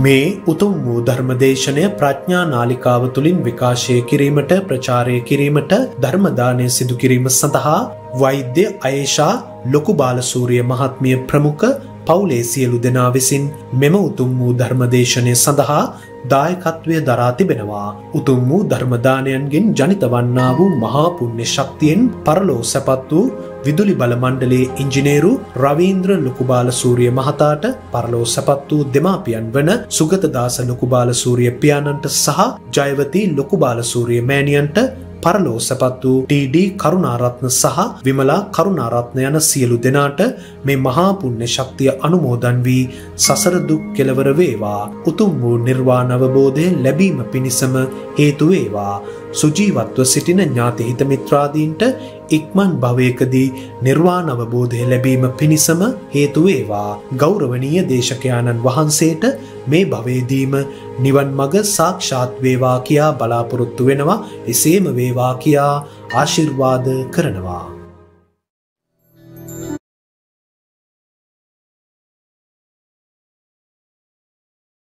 මේ උතුම් වූ ධර්මදේශනය ප්‍රඥා නාලිකාව තුළින් විකාශය කිරීමට ප්‍රචාරය කිරීමට ධර්ම දානය සිදු කිරීම සඳහා වෛද්‍ය අයේෂා ලොකු බාලසූරිය මහත්මිය ප්‍රමුඛ පවුලේ සියලු දෙනා විසින් මෙම උතුම් වූ ධර්මදේශනය සඳහා දායකත්වය දරා තිබෙනවා. උතුම් වූ ධර්ම දානයන්ගෙන් ජනිත වන්නා වූ මහා පුණ්‍ය ශක්තියෙන් පරලෝ සැපත් වූ විදුලි බල මණ්ඩලයේ ඉංජිනේරු රවීන්ද්‍ර ලොකුබාලසූරිය මහතාට පරලෝ සැපත් වූ දෙමාපියන් වන සුගතදාස ලොකුබාලසූරිය පියාණන්ට සහ ජයවති ලොකුබාලසූරිය මෑණියන්ට පරලෝ සැපත් වූ ටී.ඩී. කරුණාරත්න සහ විමලා කරුණාරත්න යන සියලු දෙනාට මේ මහා පුණ්‍ය ශක්තිය අනුමෝදන් වී සසර දුක් කෙලවර වේවා. උතුම් වූ නිර්වාණ අවබෝධය ලැබීම පිණිසම හේතු වේවා. සුජීවත්ව සිටින ඥාති හිත මිත්‍රාදීන්ට ඉක්මන් භවයකදී නිර්වාණ අවබෝධය ලැබීම පිණිසම හේතු වේවා. ගෞරවනීය දේශකයාණන් වහන්සේට මේ භවයේදීම නිවන් මඟ සාක්ෂාත් වේවා කියා බලාපොරොත්තු වෙනවා. එසේම වේවා කියා ආශිර්වාද කරනවා.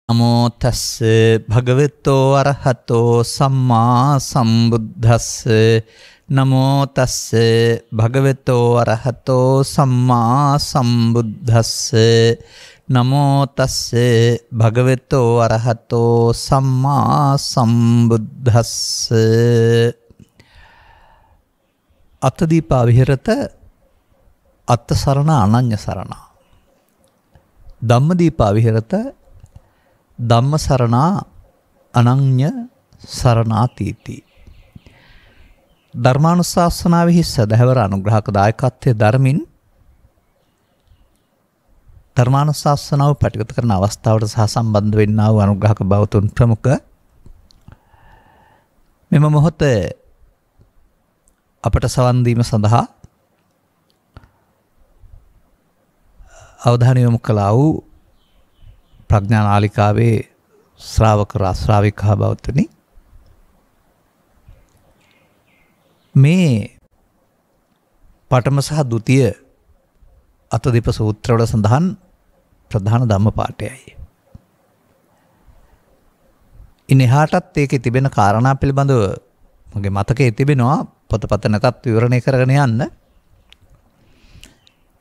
නමෝ තස්ස භගවතෝ අරහතෝ සම්මා සම්බුද්දස්ස නමෝ තස්ස භගවතෝ අරහතෝ සම්මා සම්බුද්දස්ස නමෝ තස්ස භගවතෝ අරහතෝ සම්මා සම්බුද්දස්ස අත්තදීපා විහෙරත අත්ත සරණ අනඤ්‍ය සරණ ධම්මදීපා විහෙරත ධම්ම සරණා අනඤ්‍ය සරණාතීති. ධර්මානුශාසනාවෙහි සදහැවර අනුග්‍රහක දායකත්වයේ ධර්මින් ධර්මානුශාසනාව පටිගත කරන අවස්ථාවට සහ සම්බන්ධ වෙන්නා වූ අනුග්‍රහක බවතුන් ප්‍රමුඛ මෙම මොහොත අපට සවන් දීම සඳහා අවධානය යොමු කළා වූ ප්‍රඥා නාලිකාවේ ශ්‍රාවක ශ්‍රාවිකා බවතුනි, මේ පඨම සහ ဒုတိ ය අතදීප සූත්‍රවල සඳහන් ප්‍රධාන ධම්ම පාඨයයි. ඉන් එහාටත් ඒකේ තිබෙන කාරණා පිළිබඳව මගේ මතකයේ තිබෙනවා, පොතපත නැතත් විවරණය කරගෙන යන්න.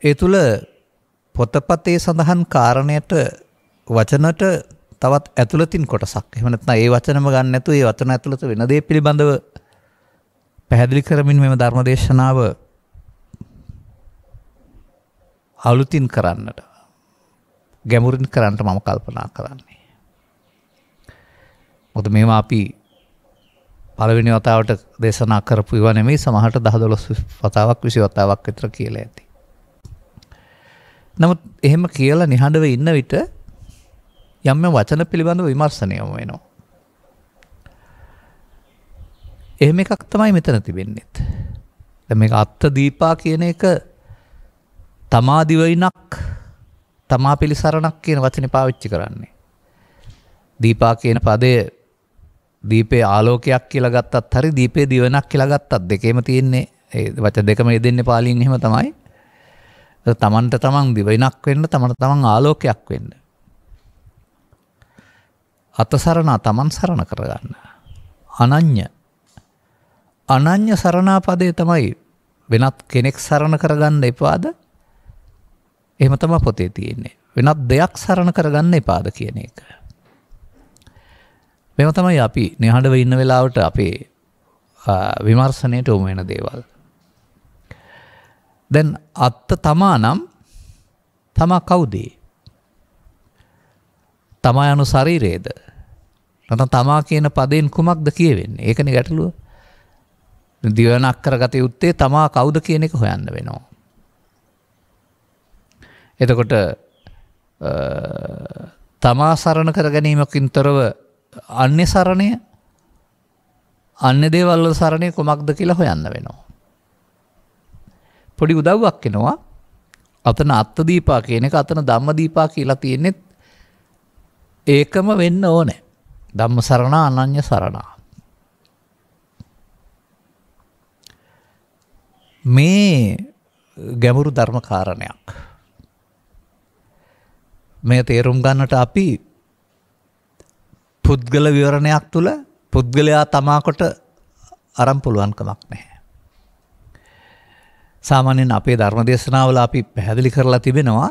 ඒ තුල පොතපතේ සඳහන් කාරණයට වචනට තවත් ඇතුළතින් කොටසක්, එහෙම නැත්නම් ඒ වචනම ගන්න නැතුව ඒ වචන ඇතුළත වෙන දේ පිළිබඳව පැහැදිලි කරමින් මෙම ධර්මදේශනාව අලුතින් කරන්නට, ගැඹුරින් කරන්නට මම කල්පනා කරන්නේ. මොකද මේවා අපි පළවෙනි වතාවට දේශනා කරපු ඒවා නෙමෙයි, සමහරට 10-12 වතාවක් 20 වතාවක් විතර කියලා ඇති. නමුත් එහෙම කියලා නිහඬව ඉන්න විට යම් වචන පිළිබඳව විමර්ශනය වෙනවා. එහෙම එකක් තමයි මෙතන තිබෙන්නේ. දැන් මේක අත්ත දීපා කියන එක තමා දිවයිනක්, තමා පිළිසරණක් කියන වචනේ පාවිච්චි කරන්නේ. දීපා කියන පදය දීපේ ආලෝකයක් කියලා ගත්තත් හරි, දීපේ දිවයිනක් කියලා ගත්තත් දෙකේම තියෙන්නේ, ඒ වචන දෙකම යෙදෙන්නේ පාලියෙන් එහෙම තමයි. තමන්ට තමන් දිවයිනක් වෙන්න, තමන්ට තමන් ආලෝකයක් වෙන්න. අතසරණ තමන් සරණ කරගන්න. අනඤ්‍ය සරණා පදේ තමයි වෙනත් කෙනෙක් සරණ කරගන්න එපාද? එහෙම තමයි පොතේ තියෙන්නේ. වෙනත් දෙයක් සරණ කරගන්න එපාද කියන එක. මේව තමයි අපි නිහඬව ඉන්න වෙලාවට අපේ විමර්ශනයට යොමු වෙන දේවල්. දැන් අත්ත තමා නම් තමා කවුද? තමා යනු ශරීරයේද? නැත්නම් තමා කියන පදයෙන් කුමක්ද කියවෙන්නේ? ඒකනේ ගැටලුව. දිවණක් කරගත යුත්තේ තමා කවුද කියන එක හොයන්න වෙනවා. එතකොට තමා සරණ කර ගැනීමකින් තොරව අන්‍ය සරණය, අන්‍ය දේවල් වල සරණය කුමක්ද කියලා හොයන්න වෙනවා. පොඩි උදව්වක් එනවා. අතන අත්ත දීපා කියන එක, අතන ධම්ම දීපා කියලා තියෙන්නේ ඒකම වෙන්න ඕනේ. ධම්ම සරණා අනඤ්‍ය සරණා. මේ ගැඹුරු ධර්ම කාරණයක්. මේ තේරුම් ගන්නට අපි පුද්ගල විවරණයක් තුළ පුද්ගලයා තමාකොට අරන් පුළුවන්කමක් නැහැ. සාමාන්‍යයෙන් අපේ ධර්ම දේශනාවල අපි පැහැදිලි කරලා තිබෙනවා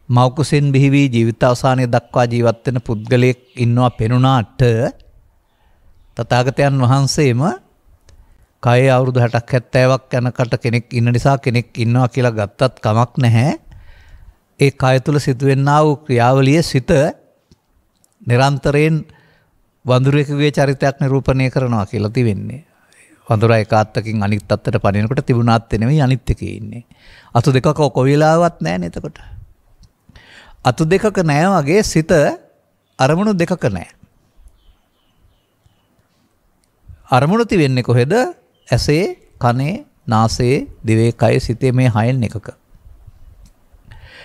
මෞකුසෙන් බිහි වී ජීවිත අවසානයේ දක්වා ජීවත් වෙන පුද්ගලයෙක් ඉන්නවා පෙනුනාට තථාගතයන් වහන්සේම කයේ අවුරුදු 60ක් 70ක් යනකට කෙනෙක් ඉන්න නිසා කෙනෙක් ඉන්නවා කියලා ගත්තත් කමක් නැහැ. ඒ කය තුල සිදුවෙනා වූ ක්‍රියාවලියේ සිත නිරන්තරයෙන් වඳුරෙකුගේ චරිතයක් නිරූපණය කරනවා කියලා තිබෙන්නේ. වඳුරා එකාත්තකින් අනිත් අත්තට පනිනකොට තිබුණාත් නෙමෙයි අනිත් එකේ ඉන්නේ. අතු දෙකක කොවිලාවක් නැහැ නේද එතකොට. අතු දෙකක නැහැ වගේ සිත අරමුණු දෙකක නැහැ. අරමුණු තිබෙන්නේ කොහෙද? ඇසේ, කනේ, නාසයේ, දිවේ, කයේ, සිතේ මේ හයෙන් එකක.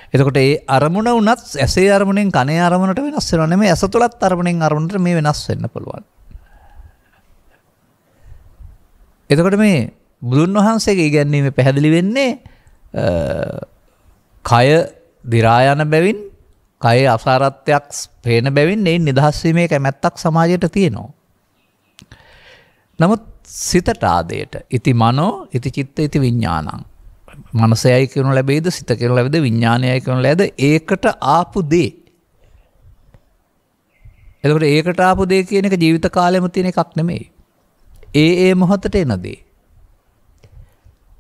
එතකොට ඒ අරමුණ උනත් ඇසේ අරමුණෙන් කනේ අරමුණට වෙනස් වෙනව නෙමෙයි ඇස තුලත් අරමුණෙන් අරමුණට මේ වෙනස් වෙන්න පුළුවන්. එතකොට මේ බුදුන් වහන්සේගේ ඉගැන්වීමේ පැහැදිලි වෙන්නේ කය දිරා යන බැවින් කයේ අසාරත්වයක් පේන බැවින් ඒ නිදහස් වීමේ කැමැත්තක් සමාජයට තියෙනවා. නමුත් සිතට ආදයට ඉති මනෝ ඉති චිත්ත ඉති විඥානං මනසයයි කියනු ලැබෙයිද සිත කියනු ලැබෙද විඥානයයි කියනු ලැබෙද ඒකට ආපු දේ. එතකොට ඒකට ආපු දේ කියන එක ජීවිත කාලෙම තියෙන එකක් නෙමෙයි. ඒ මොහොතට එන දේ.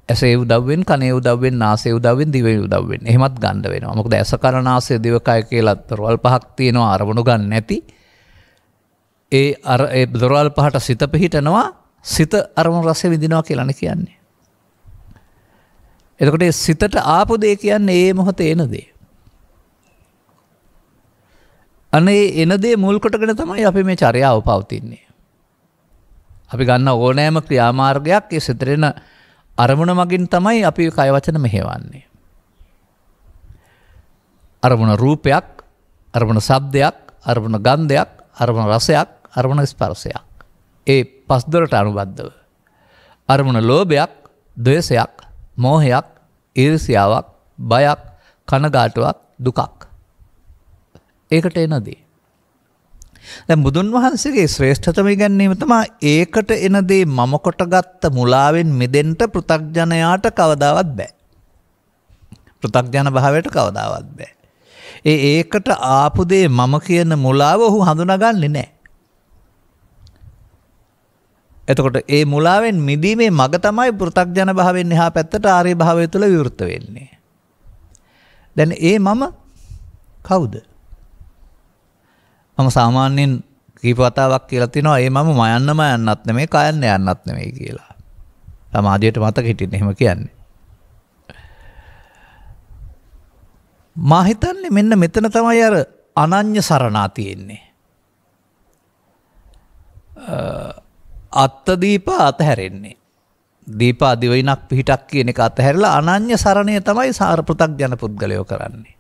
ඇසේ උදව්වෙන් කනේ උදව්වෙන් නාසයේ උදව්වෙන් දිවේ උදව්වෙන් එහෙමත් ගන්න වෙනවා. මොකද ඇස කන නාසය දිව කය කියලා දොරවල් පහක් තියෙනවා අරමුණු ගන්න නැති. ඒ දොරවල් පහට සිත පිහිටනවා සිත අරමුණු රසය විඳිනවා කියලානේ කියන්නේ. එතකොට සිතට ආපු දේ කියන්නේ ඒ මොහොතේ එන දේ. අනේ එන දේ මුල් කොටගෙන තමයි අපි මේ චර්යාව පවතින්නේ. අපි ගන්න ඕනෑම ක්‍රියාමාර්ගයක් ඒ සිතරෙන අරමුණ මගින් තමයි අපි කය වචන මෙහෙවන්නේ. අරමුණ රූපයක්, අරමුණ ශබ්දයක්, අරමුණ ගන්ධයක්, අරමුණ රසයක්, අරමුණ ස්පර්ශයක්. ඒ පස්දොරට අනුබද්ධව. අරමුණ ලෝභයක්, ද්වේෂයක්, මෝහයක්, ඊර්ෂ්‍යාවක්, බයක්, කනගාටුවක්, දුකක්. ඒකට එනදී. දැන් බුදුන් වහන්සේගේ ශ්‍රේෂ්ඨතම ඉගැන්වීම තමයි ඒකට එන දේ මම කොටගත්ත මුලාවෙන් මිදෙන්න පෘථග්ජනයාට කවදාවත් බෑ. පෘථග්ජන භාවයට කවදාවත් බෑ. ඒකට ආපු දේ මම කියන මුලාව ඔහු හඳුනාගන්නේ නැහැ. එතකොට ඒ මුලාවෙන් මිදීමේ මඟ තමයි පෘථග්ජන භාවයෙන් එහා පැත්තට ආර්ය භාවය තුළ විවෘත වෙන්නේ. දැන් ඒ මම කවුද? මම සාමාන්‍යයෙන් කීප වතාවක් කියලා තිනවා ඒ මම යන්නත් නෙමෙයි කයන්න යන්නත් නෙමෙයි කියලා. සමාජයට මතක හිටින්න එහෙම කියන්නේ. මා හිතන්නේ මෙන්න මෙතන තමයි අර අනඤ්‍ය සරණා තියෙන්නේ. අත්ත දීප අතහැරෙන්නේ. දීපා දිවයිනක් පිහිටක් කියන එක අතහැරලා අනඤ්‍ය සරණය තමයි සාර පෘථග්ජන පුද්ගලයෝ කරන්නේ.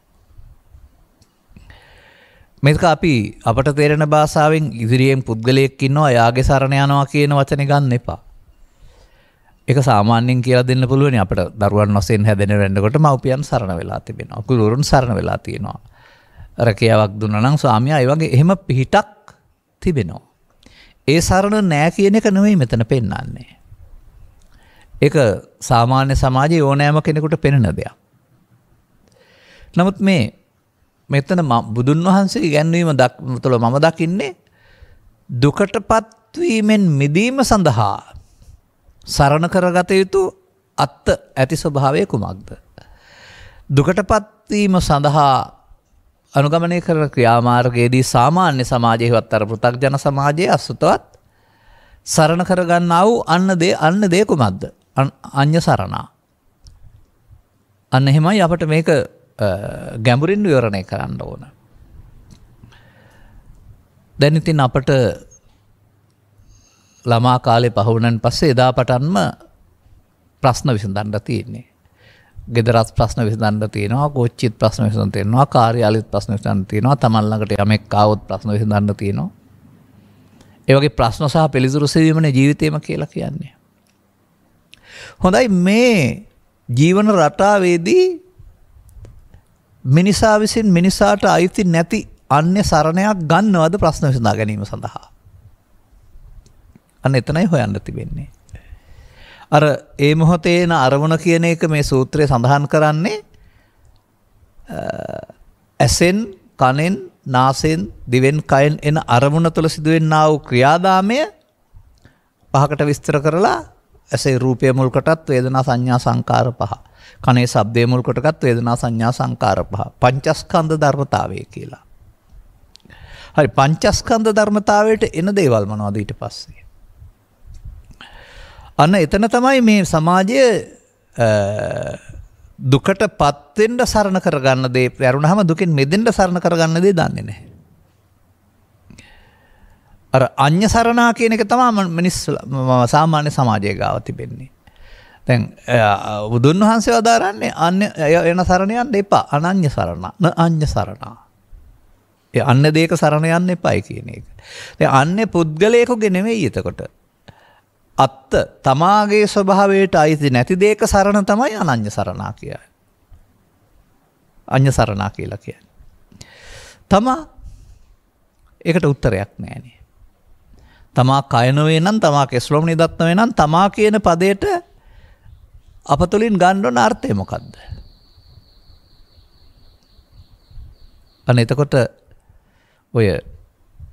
මේක අපි අපට තේරෙන භාෂාවෙන් ඉදිරියෙන් පුද්ගලයෙක් ඉන්නවා එයාගේ සරණ යනවා කියන වචනේ ගන්න එපා. ඒක සාමාන්‍යයෙන් කියලා දෙන්න පුළුවන් අපිට දරුවන් වශයෙන් හැදෙන වෙන්නකොට මව්පියන් සරණ වෙලා තිබෙනවා. ගුරුවරුන් සරණ වෙලා තියෙනවා. රැකියාවක් දුන්නා නම් ස්වාමියා ඒ වගේ එහෙම පිහිටක් තිබෙනවා. ඒ සරණ නෑ කියන එක නෙවෙයි මෙතන පෙන්වන්නේ. ඒක සාමාන්‍ය සමාජයේ ඕනෑම කෙනෙකුට පෙනෙන දෙයක්. නමුත් මෙතන බුදුන් වහන්සේ ඉගැන්වීම තුළ මම දකින්නේ දුකටපත් වීමෙන් මිදීම සඳහා සරණ කරගත යුතු අත්ත ඇති ස්වභාවය කුමක්ද? දුකටපත් වීම සඳහා අනුගමනය කරන ක්‍රියාමාර්ගයේදී සාමාන්‍ය සමාජයේවත් අර පෘථග්ජන සමාජයේ අසුතවත් සරණ කරගන්නා වූ අන්න දේ කුමක්ද? අඤ්ඤ සරණා. අන්න එහෙමයි අපිට මේක ගැඹුරින් විවරණය කරන්න ඕන. දැන් ඉතින් අපට ළමා කාලේ පහුවුණන් පස්සේ එදා පටන්ම ප්‍රශ්න විසඳන්න තියෙන්නේ. ගෙදරත් ප්‍රශ්න විසඳන්න තියෙනවා, කෝච්චිත් ප්‍රශ්න විසඳන්න තියෙනවා, කාර්යාලෙත් ප්‍රශ්න විසඳන්න තියෙනවා, තමන් ළඟට යමෙක් ආවොත් ප්‍රශ්න විසඳන්න තියෙනවා. ඒ වගේ ප්‍රශ්න සහ පිළිතුරු සෙවීමනේ ජීවිතේම කියලා කියන්නේ. හොඳයි මේ ජීවන රටාවේදී මිනිසා විසින් මිනිසාට අයිති නැති අන්‍ය සරණයක් ගන්නවද ප්‍රශ්න විසඳා ගැනීම සඳහා? අන්න එතනයි හොයන්න තිබෙන්නේ. අර ඒ මොහොතේ එන අරමුණ කියන එක මේ සූත්‍රයේ සඳහන් කරන්නේ ඇසෙන්, කනෙන්, නාසයෙන්, දිවෙන්, කයෙන් එන අරමුණ තුළ සිදුවෙනා වූ ක්‍රියාදාමය පහකට විස්තර කරලා ඇසේ රූපය මුල් කොටත් වේදනා සංඥා සංකාර පහ. කනේ ශබ්දය මුල් කොටගත් වේදනා සංඥා සංකාර පහ. පංචස්කන්ධ ධර්මතාවය කියලා. හරි පංචස්කන්ධ ධර්මතාවයට එන දේවල් මොනවද ඊට පස්සේ? අන්න එතන තමයි මේ සමාජය දුකටපත් වෙන්න සරණ කරගන්න දේ වැරුණාම දුකෙන් මිදෙන්න සරණ කරගන්න දේ දන්නේ නැහැ. අර අඤ්ඤ සරණා කියන එක තමයි මිනිස් සාමාන්‍ය සමාජයේ ගාව තිබෙන්නේ. දැන් බුදුන් වහන්සේ වදාරන්නේ අන්‍ය එන සරණ යන්න එපා. අනඤ්ඤ සරණ, න අඤ්ඤ සරණා. ඒ අන්‍ය දෙයක සරණ යන්න එපායි කියන එක. දැන් අන්‍ය පුද්ගලයෙකුගේ නෙමෙයි එතකොට. අත්ත තමාගේ ස්වභාවයට අයිති නැති දෙයක සරණ තමයි අනඤ්ඤ සරණා කියන්නේ. අඤ්ඤ සරණා කියලා කියන්නේ. තමා ඒකට උත්තරයක් නැහැනේ. තමා කය නොවේ නම්, තමා කෙස්ලොම් නිදත් නොවේ නම්, තමා කියන පදයට අප තුළින් ගන්න ඕන අර්ථය මොකද්ද? අන්න එතකොට ඔය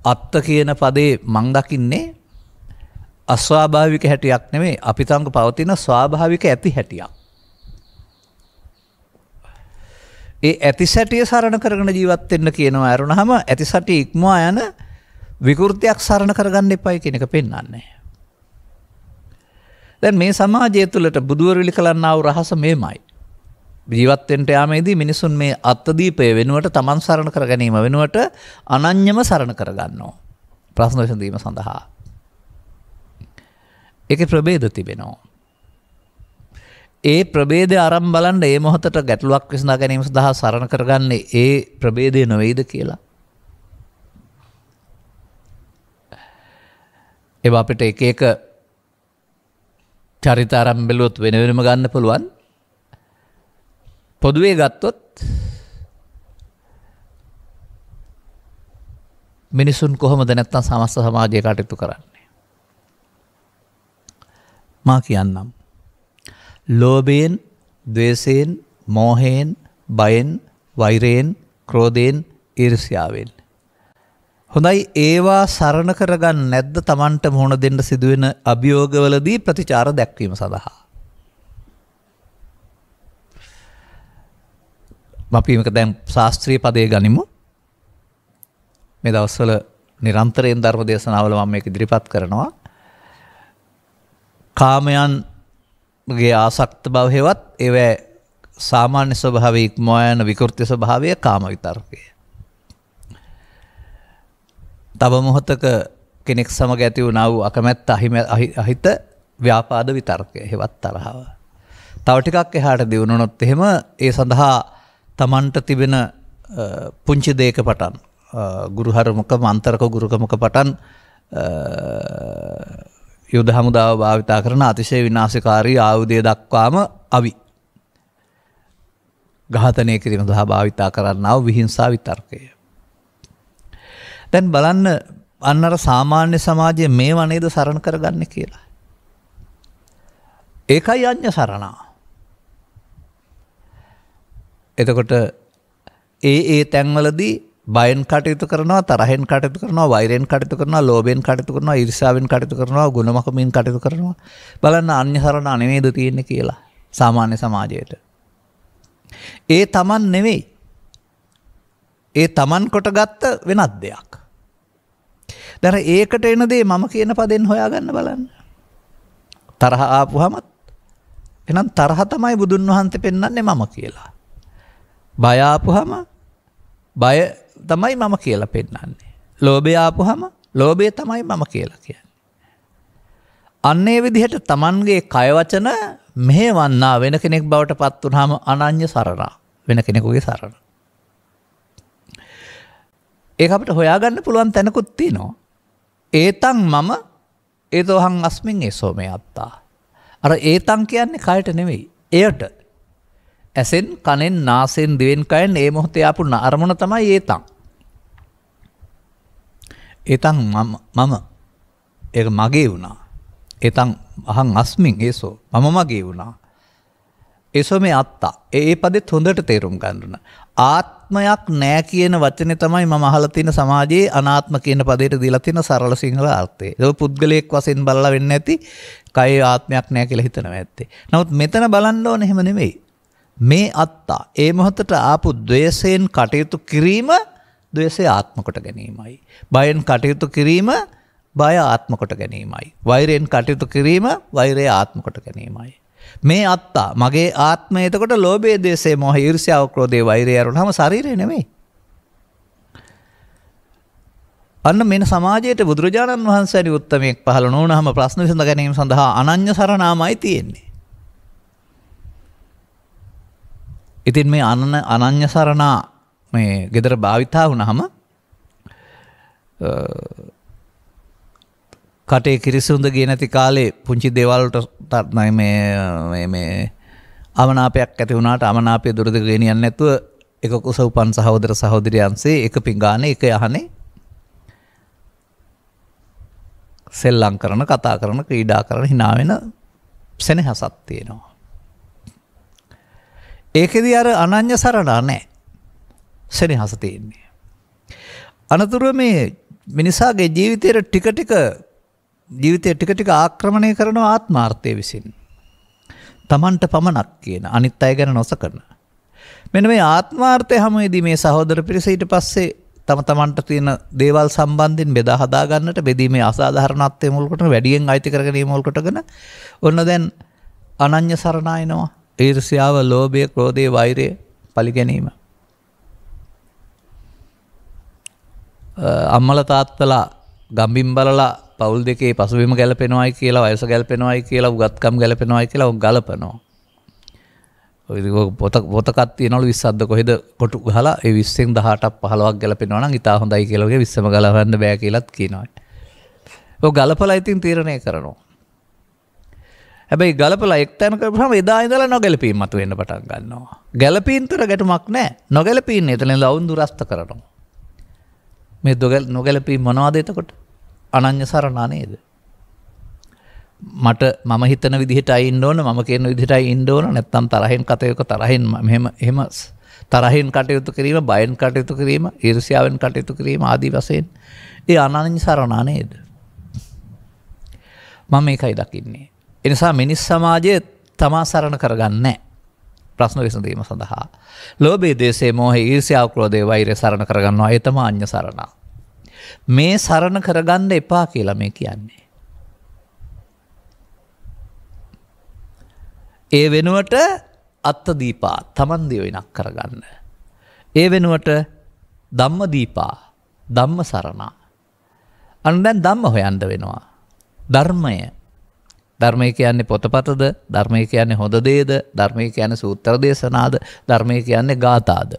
අත්ත කියන පදේ මං දකින්නේ අස්වාභාවික හැටියක් නෙමෙයි, අපි තංග පවතින ස්වාභාවික ඇති හැටියක්. ඒ ඇති සැටිය සරණ කරගෙන ජීවත් වෙන්න කියනවා අරුණාම ඇති සැටිය ඉක්මවා යන විකෘතියක් සරණ කරගන්න එපයි කියන එක පෙන්වන්නේ. දැන් මේ සමාජය තුළට බුදුවරු විලි කළන්නා වූ රහස මේමයි. ජීවත් වෙන්න යාමේදී මිනිසුන් මේ අත්දීපය වෙනුවට තමන් සරණ කර ගැනීම වෙනුවට අනන්‍යම සරණ කර ගන්නවා. ප්‍රශ්න විසඳීම සඳහා. ඒකේ ප්‍රභේද තිබෙනවා. ඒ ප්‍රභේදය අරන් බලන්න ඒ මොහොතට ගැටලුවක් විසඳා ගැනීම සඳහා සරණ කරගන්නේ ඒ ප්‍රභේදය නෙවෙයිද කියලා. ඒව අපිට එක එක චරිත අරන් බැලුවොත් වෙන වෙනම ගන්න පුළුවන්. පොදුවේ ගත්තොත් මිනිසුන් කොහොමද නැත්තම් සමස්ත සමාජය කටයුතු කරන්නේ? මා කියන්නම්. ලෝභයෙන්, ද්වේෂයෙන්, මෝහයෙන්, බයෙන්, වෛරයෙන්, ක්‍රෝධයෙන්, ඊර්ෂ්‍යාවෙන්. හොඳයි ඒවා සරණ කරගන්න නැද්ද Tamanට මුහුණ දෙන්න සිදුවෙන අභියෝගවලදී ප්‍රතිචාර දැක්වීම සඳහා? අපි මේක දැන් ශාස්ත්‍රීය පදේ ගනිමු. මේ දවස්වල නිරන්තරයෙන් ධර්ම දේශනාවල මම මේක ඉදිරිපත් කරනවා. කාමයන්ගේ ආසක්ත බව හේවත් ඒවැ සාමාන්‍ය ස්වභාවයේ ඉක්මවා යන විකෘති ස්වභාවය කාම විතර්කය. තව මොහොතක කෙනෙක් සමග ඇති වුණා වූ අකමැත්ත අහිත ව්‍යාපාද විතර්කය හේවත් තරහව. තව ටිකක් එහාට දියුණුනොත් එහෙම ඒ සඳහා තමන්ට තිබෙන පුංචි දෙයක පටන් ගුරුහරුමක මන්තරක ගුරුකමක පටන් යුද හමුදාව භාවිතා කරන අතිශය විනාශකාරී ආයුධය දක්වාම අවි ඝාතනය කිරීම සඳහා භාවිතා කරන්නා වූ විහිංසා විතර්කය. දැන් බලන්න අන්නර සාමාන්‍ය සමාජයේ මේව නේද සරණ කරගන්නේ කියලා. ඒකයි අඤ්ඤ සරණා. එතකොට ඒ තැන්වලදී බයෙන් කටයුතු කරනවා, තරහෙන් කටයුතු කරනවා, වෛරයෙන් කටයුතු කරනවා, ලෝභයෙන් කටයුතු කරනවා, ඊර්ෂ්‍යාවෙන් කටයුතු කරනවා, ගුණමකමින් කටයුතු කරනවා. බලන්න අඤ්ඤ සරණා නෙමෙයිද තියෙන්නේ කියලා සාමාන්‍ය සමාජයට. ඒ Taman නෙවෙයි. ඒ Taman කොටගත්ත වෙනත් දෙයක්. දැන් ඒකට එන දේ මම කියන පදෙන් හොයාගන්න බලන්න. තරහ ආපුවම එහෙනම් තරහ තමයි බුදුන් වහන්සේ පෙන්වන්නේ මම කියලා. බය ආපුවම බය තමයි මම කියලා පෙන්වන්නේ. ලෝභය ආපුවම ලෝභය තමයි මම කියලා කියන්නේ. අන්නේ විදිහට Tamanගේ කය වචන මෙහෙවන්නා වෙන කෙනෙක් බවට පත් වුනහම අනඤ්‍ය සරණා වෙන කෙනෙකුගේ සරණ. ඒක අපිට හොයාගන්න පුළුවන් තැනකුත් තියෙනවා. ඒතං මම ඒතෝහං අස්මින් ඒසෝ මේ අත්තා. අර ඒතං කියන්නේ කයට නෙවෙයි. එයට. ඇසෙන්, කනෙන්, නාසයෙන්, දිවෙන්, කයෙන් ඒ මොහොතේ ආපු අරමුණ තමයි ඒතං. එතන් මම ඒක මගේ වුණා. එතන් අහං අස්මින් ඒසෝ මම මගේ වුණා. ඒසෝ මේ අත්තා. ඒ පදෙත් හොඳට තේරුම් ගන්න. ආත්මයක් නෑ කියන වචනේ තමයි මම අහලා තියෙන සමාජයේ අනාත්ම කියන පදයට දීලා තියෙන සරල සිංහල අර්ථය. ඒක පුද්ගලයෙක් වශයෙන් බලලා වෙන්නේ නැති කය ආත්මයක් නෑ කියලා හිතනවා ඇත්තේ. නමුත් මෙතන බලන්න ඕනේ එහෙම නෙමෙයි. මේ අත්තා ඒ මොහොතට ආපු ද්වේෂයෙන් කටයුතු කිරීම ද්වේෂය ආත්ම කොට ගැනීමයි. බයෙන් කටයුතු කිරීම බය ආත්ම කොට ගැනීමයි. වෛරයෙන් කටයුතු කිරීම වෛරය ආත්ම කොට ගැනීමයි. මේ අත්තා මගේ ආත්මය එතකොට ලෝභය දේශය මොහ ඊර්ෂ්‍යාව ක්‍රෝධය වෛරය අරුණාම ශරීරය නෙමෙයි. අන්න මෙන්න සමාජයේ බුදුරජාණන් වහන්සේනි උත්තමයෙක් පහළ නොවුනහම ප්‍රශ්න විසඳ ගැනීම සඳහා අනඤ්‍ය සරණාමයි තියෙන්නේ. ඉතින් මේ අනඤ්‍ය සරණා මේ gedara භාවිතා වුණාම කටේ කිරිසුඳ ගියේ නැති කාලේ පුංචි දේවල් වලට මේ අමනාපයක් ඇති වුණාට අමනාපය දුරද ගෙනියන්නේ නැතුව එක කුස උපන් සහෝදර සහෝදරියන්සේ එක පිඟානේ එක යහනේ සෙල්ලම් කරන කතා කරන ක්‍රීඩා කරන hina වෙන සෙනෙහසක් තියෙනවා. ඒකෙදී අර අනඤ්‍ය සරණා නැහැ. සෙනෙහස තියෙන්නේ. අනතුරුව මේ මිනිසාගේ ජීවිතයේ ටික ටික ආක්‍රමණය කරන ආත්මාර්ථය විසින්. තමන්ට පමණක් කියන අනිත් අය ගැන නොසකන. මෙන්න මේ ආත්මාර්ථය හැමෙදී මේ සහෝදර පිරිස ඊට පස්සේ තමන්ට තියෙන දේවල් සම්බන්ධයෙන් බෙදා හදා ගන්නට බෙදීමේ අසාධාරණත්වය මුල් කොටගෙන වැඩියෙන් අයිති කරගෙන මුල් කොටගෙන ඔන්න දැන් අනඤ්‍ය සරණා එනවා. ඊර්ෂ්‍යාව, ලෝභය, ක්‍රෝධය, වෛරය පලි ගැනීම. අම්මලා තාත්තලා ගම්බින් බලලා පවුල් දෙකේ පසුබිම ගැලපෙනවයි කියලා වයස ගැලපෙනවයි කියලා උගත්කම් ගැලපෙනවයි කියලා ගලපනවා. ඔය පොතකක් තියනවලු 20ක්ද කොහෙද කොටු ගහලා ඒ 20න් 18ක් 15ක් ගැලපෙනවා නම් ඉතා හොඳයි කියලා වගේ 20ම ගලවන්න බෑ කියලාත් කියනවා. ඔය ගලපලා ඉතින් තීරණය කරනවා. හැබැයි ගලපලා එක්තැන කරපුවාම එදා ඉඳලා නොගැලපීම් මතුවෙන්න පටන් ගන්නවා. ගැලපීම්තර ගැටුමක් නැහැ. නොගැලපීම් එතන ලවුන් දුරස්ත කරනවා. මේ නොගැලපීම් මොනවද එතකොට? අනඤ්‍ය සරණා නේද? මට මම හිතන විදිහට අයින්න ඕන, මම කියන විදිහට අයින්න ඕන, නැත්නම් තරහෙන් කටයුතු කරහින් එහෙම තරහෙන් කටයුතු කිරීම, බයෙන් කටයුතු කිරීම, ඊර්ෂ්‍යාවෙන් කටයුතු කිරීම ආදී වශයෙන් ඒ අනඤ්‍ය සරණා නේද? මම මේකයි දකින්නේ. ඒ නිසා මිනිස් සමාජයේ තමා සරණ කරගන්නේ නැහැ. ප්‍රශ්න විසඳීම සඳහා ලෝභය, ද්වේෂය, මෝහය, ඊර්ෂ්‍යාව, ක්‍රෝධය, වෛරය සරණ කරගන්නවා. ඒ තමයි අඤ්ඤ සරණ. මේ සරණ කරගන්න එපා කියලා මේ කියන්නේ. ඒ වෙනුවට අත්ත දීපා තමන් දිවිනක් කරගන්න. ඒ වෙනුවට ධම්ම දීපා ධම්ම සරණ. අන්න දැන් ධම්ම හොයන්න වෙනවා. ධර්මය කියන්නේ පොතපතද, ධර්මය කියන්නේ හොඳ දේද, ධර්මය කියන්නේ සූත්‍ර දේශනාද, ධර්මය කියන්නේ ගාථාද.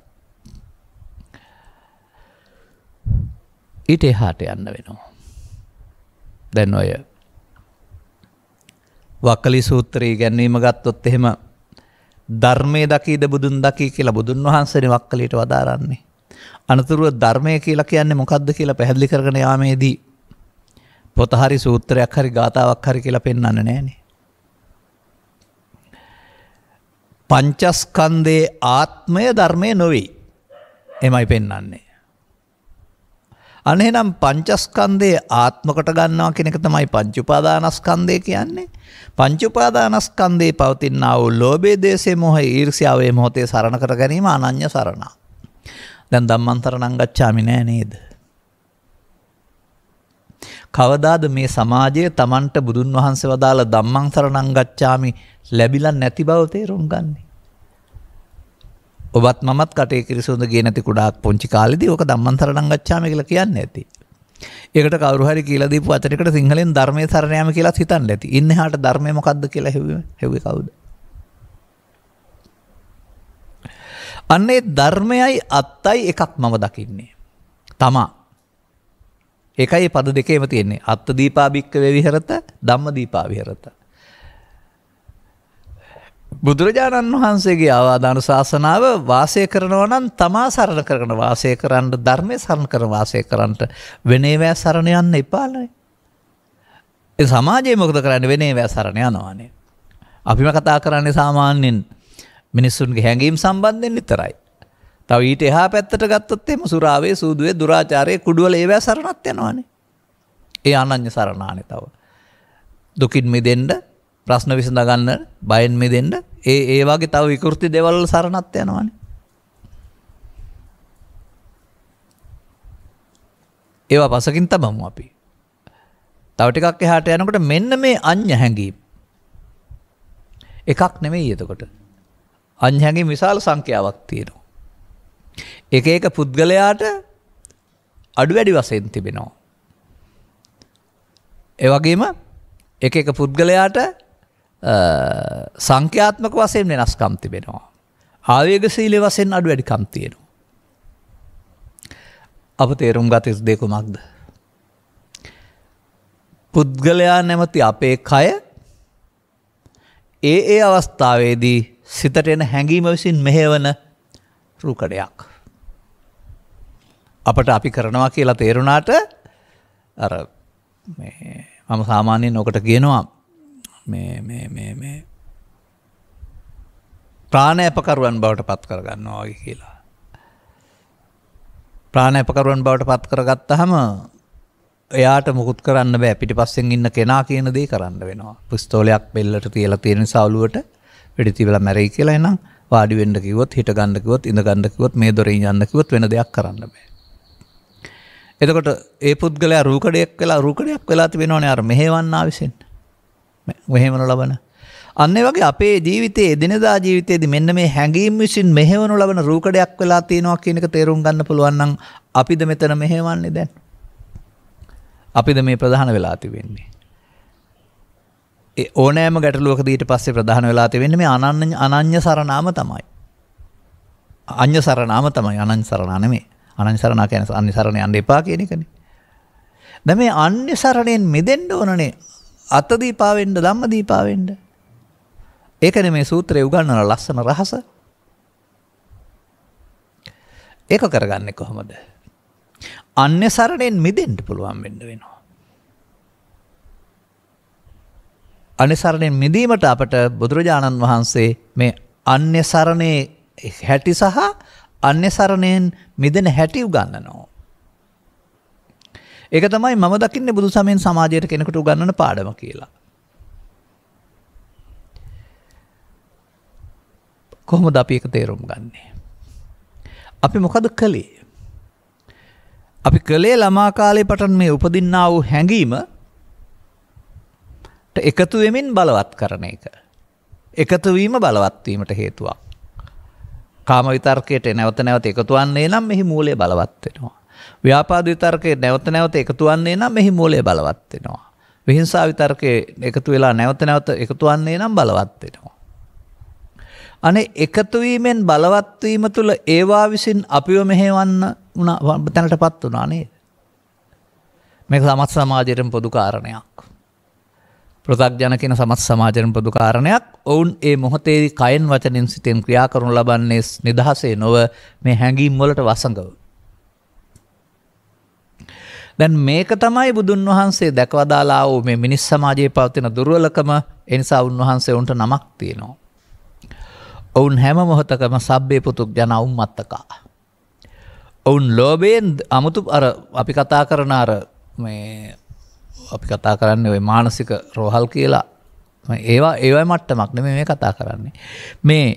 ඊට එහාට යන්න වෙනවා. දැන් ඔය වක්කලි සූත්‍රයේ ගැන්වීම ගත්තොත් එහෙම ධර්මයේ දකීද බුදුන් දකී කියලා බුදුන් වහන්සේනේ වක්කලියට වදාරන්නේ. අනතුරුව ධර්මය කියලා කියන්නේ මොකක්ද කියලා පැහැදිලි කරගෙන යාමේදී පොත හරි සූත්‍රයක් හරි ගාතාවක් හරි කියලා පෙන්වන්නේ නැහනේ. පංචස්කන්ධයේ ආත්මය ධර්මය නොවේ. එමයි පෙන්වන්නේ. අනේනම් පංචස්කන්ධයේ ආත්ම කොට ගන්නවා කියන එක තමයි පංච උපාදානස්කන්ධය කියන්නේ. පංච උපාදානස්කන්ධයේ පවතිනා වූ ලෝභය, ද්වේෂය, මොහය, ඊර්ෂ්‍යාව මොහොතේ සරණ කර ගැනීම අනඤ්‍ය සරණ. දැන් ධම්මන්තරණං ගච්ඡාමි නෑ නේද? කවදාද මේ සමාජයේ Tamanට බුදුන් වහන්සේ වදාළ ධම්මං සරණං ගච්ඡාමි ලැබිලා නැති බව තේරුම් ගන්නේ? ඔබත් මමත් කටේ කිරිසුඳ ගියේ නැති කුඩා පොන්චි කාලේදී ඕක ධම්මං සරණං ගච්ඡාමි කියලා කියන්නේ ඇති. ඒකට කවුරු හරි කියලා දීපු වචනයකට සිංහලෙන් ධර්මයේ සරණ යාම කියලා හිතන්න ඇති. ඉන්නේ හාට ධර්මය මොකද්ද කියලා හෙව්වේ කවුද? අන්නේ ධර්මයයි අත්තයි එකක් මම දකින්නේ. තමා. ඒකයි පද දෙකේම තියෙන්නේ. අත්ත දීපා භික්ඛවේ විහෙරත, ධම්ම දීපා විහෙරත. බුදුරජාණන් වහන්සේගේ ආවාදාන ශාසනාව වාසය කරනවා නම් තමා සරණ කරන වාසය කරන්න ධර්මයේ සරණ කරන වාසය කරන්නට වෙනේවැ සරණ යන්න එපාලනේ. ඒ සමාජයේ මොකද කරන්නේ වෙනේවැ සරණ යනවානේ. අපිම කතා කරන්නේ සාමාන්‍යයෙන් මිනිස්සුන්ගේ හැඟීම් සම්බන්ධයෙන් විතරයි. තව ඊට එහා පැත්තට ගත්තොත් එimhe සුරාවේ සූදුවේ දුරාචාරයේ කුඩුවල ඒවැ සරණත් යනවානේ. ඒ අනන්‍ය සරණානේ තව. දුකින් මිදෙන්න ප්‍රශ්න විසඳ ගන්න බයෙන් මිදෙන්න ඒ වගේ තව විකෘති දේවල් වල සරණත් යනවානේ. ඒවා පසකින් තමමු අපි. තව ටිකක් එහාට යනකොට මෙන්න මේ අඤ්ඤ හැඟීම් එකක් නෙමෙයි එතකොට. අඤ්ඤ හැඟීම් විශාල සංඛ්‍යාවක් තියෙනවා. එක එක පුද්ගලයාට අඩු වැඩි වශයෙන් තිබෙනවා. ඒ වගේම එක එක පුද්ගලයාට සංඛ්‍යාත්මක වශයෙන් වෙනස්කම් තිබෙනවා. ආවේගශීලී වශයෙන් අඩු වැඩිකම් තියෙනවා. අප තේරුම් ගත යුතු දේ කුමක්ද? පුද්ගලයා නැමැති අපේ කය ඒ අවස්ථාවේදී සිතට එන හැඟීම විසින් මෙහෙවන රූකඩයක්. අපට අපි කරනවා කියලා තේරුණාට අර මම සාමාන්‍යයෙන් ඔකට කියනවා මේ ප්‍රාණාපකරුවන් බවට පත් කරගන්නවා වගේ කියලා. ප්‍රාණාපකරුවන් බවට පත් කරගත්තාම එයාට මුකුත් කරන්න බෑ. පිටිපස්සෙන් ඉන්න කෙනා කියන දේ කරන්න වෙනවා. පිස්තෝලයක් බෙල්ලට තියලා තියෙන නිසා ඔළුවට වෙඩි තියලා මැරෙයි කියලා එනම් වාඩි වෙන්න කිව්වොත් හිට ගන්න කිව්වොත් ඉඳ ගන්න කිව්වොත් මේ දොරෙන් යන්න කිව්වොත් වෙන දෙයක් කරන්න බෑ. එතකොට ඒ පුද්ගලයා රූකඩයක් වෙලා තිබෙනවනේ අර මෙහෙවන්නා විසින්. මෙහෙවනු ලබන. අන්න ඒ වගේ අපේ ජීවිතයේ එදිනෙදා ජීවිතයේදී මෙන්න මේ හැඟීම් විසින් මෙහෙවනු ලබන රූකඩයක් වෙලා තියෙනවා කියන එක තේරුම් ගන්න පුළුවන් නම් අපිද මෙතන මෙහෙවන්නේ දැන්. අපිද මේ ප්‍රධාන වෙලා තිබෙන්නේ. ඒ ඕනෑම ගැටලුවකදී ඊට පස්සේ ප්‍රධාන වෙලා තිබෙන්නේ මේ අනන්‍ය සරණාම තමයි. අඤ්ඤ සරණාම තමයි අනන්‍ය සරණා නෙමෙයි. අනන්‍ය සරණා කියන්නේ අන්‍ය සරණ යන්න එපා කියන එකනේ. දැන් මේ අන්‍ය සරණෙන් මිදෙන්න ඕනනේ. අත දීපා වෙන්න ධම්ම දීපා වෙන්න. ඒකනේ මේ සූත්‍රයේ උගන්වන ලස්සන රහස. ඒක කරගන්නේ කොහොමද? අන්‍ය සරණෙන් මිදෙන්න පුළුවන් වෙන්න වෙනවා. අන්‍ය සරණෙන් මිදීමට අපට බුදුරජාණන් වහන්සේ මේ අන්‍ය සරණේ හැටි සහ අන්‍ය සරණෙන් මිදෙන හැටි උගන්වනවා. ඒක තමයි මම දකින්නේ බුදු සමයෙන් සමාජයට කෙනෙකුට උගන්වන පාඩම කියලා. කොහොමද අපි ඒක තේරුම් ගන්නේ? අපි මොකද කළේ? අපි කළේ ළමා කාලේ පටන් මේ උපදින්නා වූ හැඟීම එකතු වෙමින් බලවත් කරන එක. එකතු වීම බලවත් වීමට හේතුවක්. කාම විතර්කයට නැවත නැවත එකතු වන්නේ නම් මෙහි මූලය බලවත් වෙනවා. ව්‍යාපාද විතර්කයේ නැවත නැවත එකතු වන්නේ නම් මෙහි මූලය බලවත් වෙනවා. විහිංසා විතර්කයේ එකතු වෙලා නැවත නැවත එකතු වන්නේ නම් බලවත් වෙනවා. අනේ එකතු වීමෙන් බලවත් වීම තුළ ඒවා විසින් අපිව මෙහෙවන්න තැනටපත් වුණා නේද? මේක සමත් සමාජයෙන් පොදු කාරණයක්. පෘථග්ජන කියන සමත් සමාජයෙන් පොදු කාරණයක්. ඔවුන් ඒ මොහොතේ කයෙන් වචනෙන් සිතෙන් ක්‍රියා කරනු ලබන්නේ නිදහසේ නොව මේ හැඟීම් වලට වසඟව. දැන් මේක තමයි බුදුන් වහන්සේ දැකවදාලා වූ මේ මිනිස් සමාජයේ පවතින දුර්වලකම. ඒ නිසා උන්වහන්සේ උන්ට නමක් තියෙනවා. ඔවුන් හැම මොහොතකම සබ්බේ පුතුග්ජන උම්මත්තකා. ඔවුන් ලෝභයෙන් අමුතු අර අපි කතා කරන අර මේ අපි කතා කරන්නේ ওই මානසික රෝහල් කියලා. ඒවා මට්ටමක් නෙමෙයි මේ කතා කරන්නේ. මේ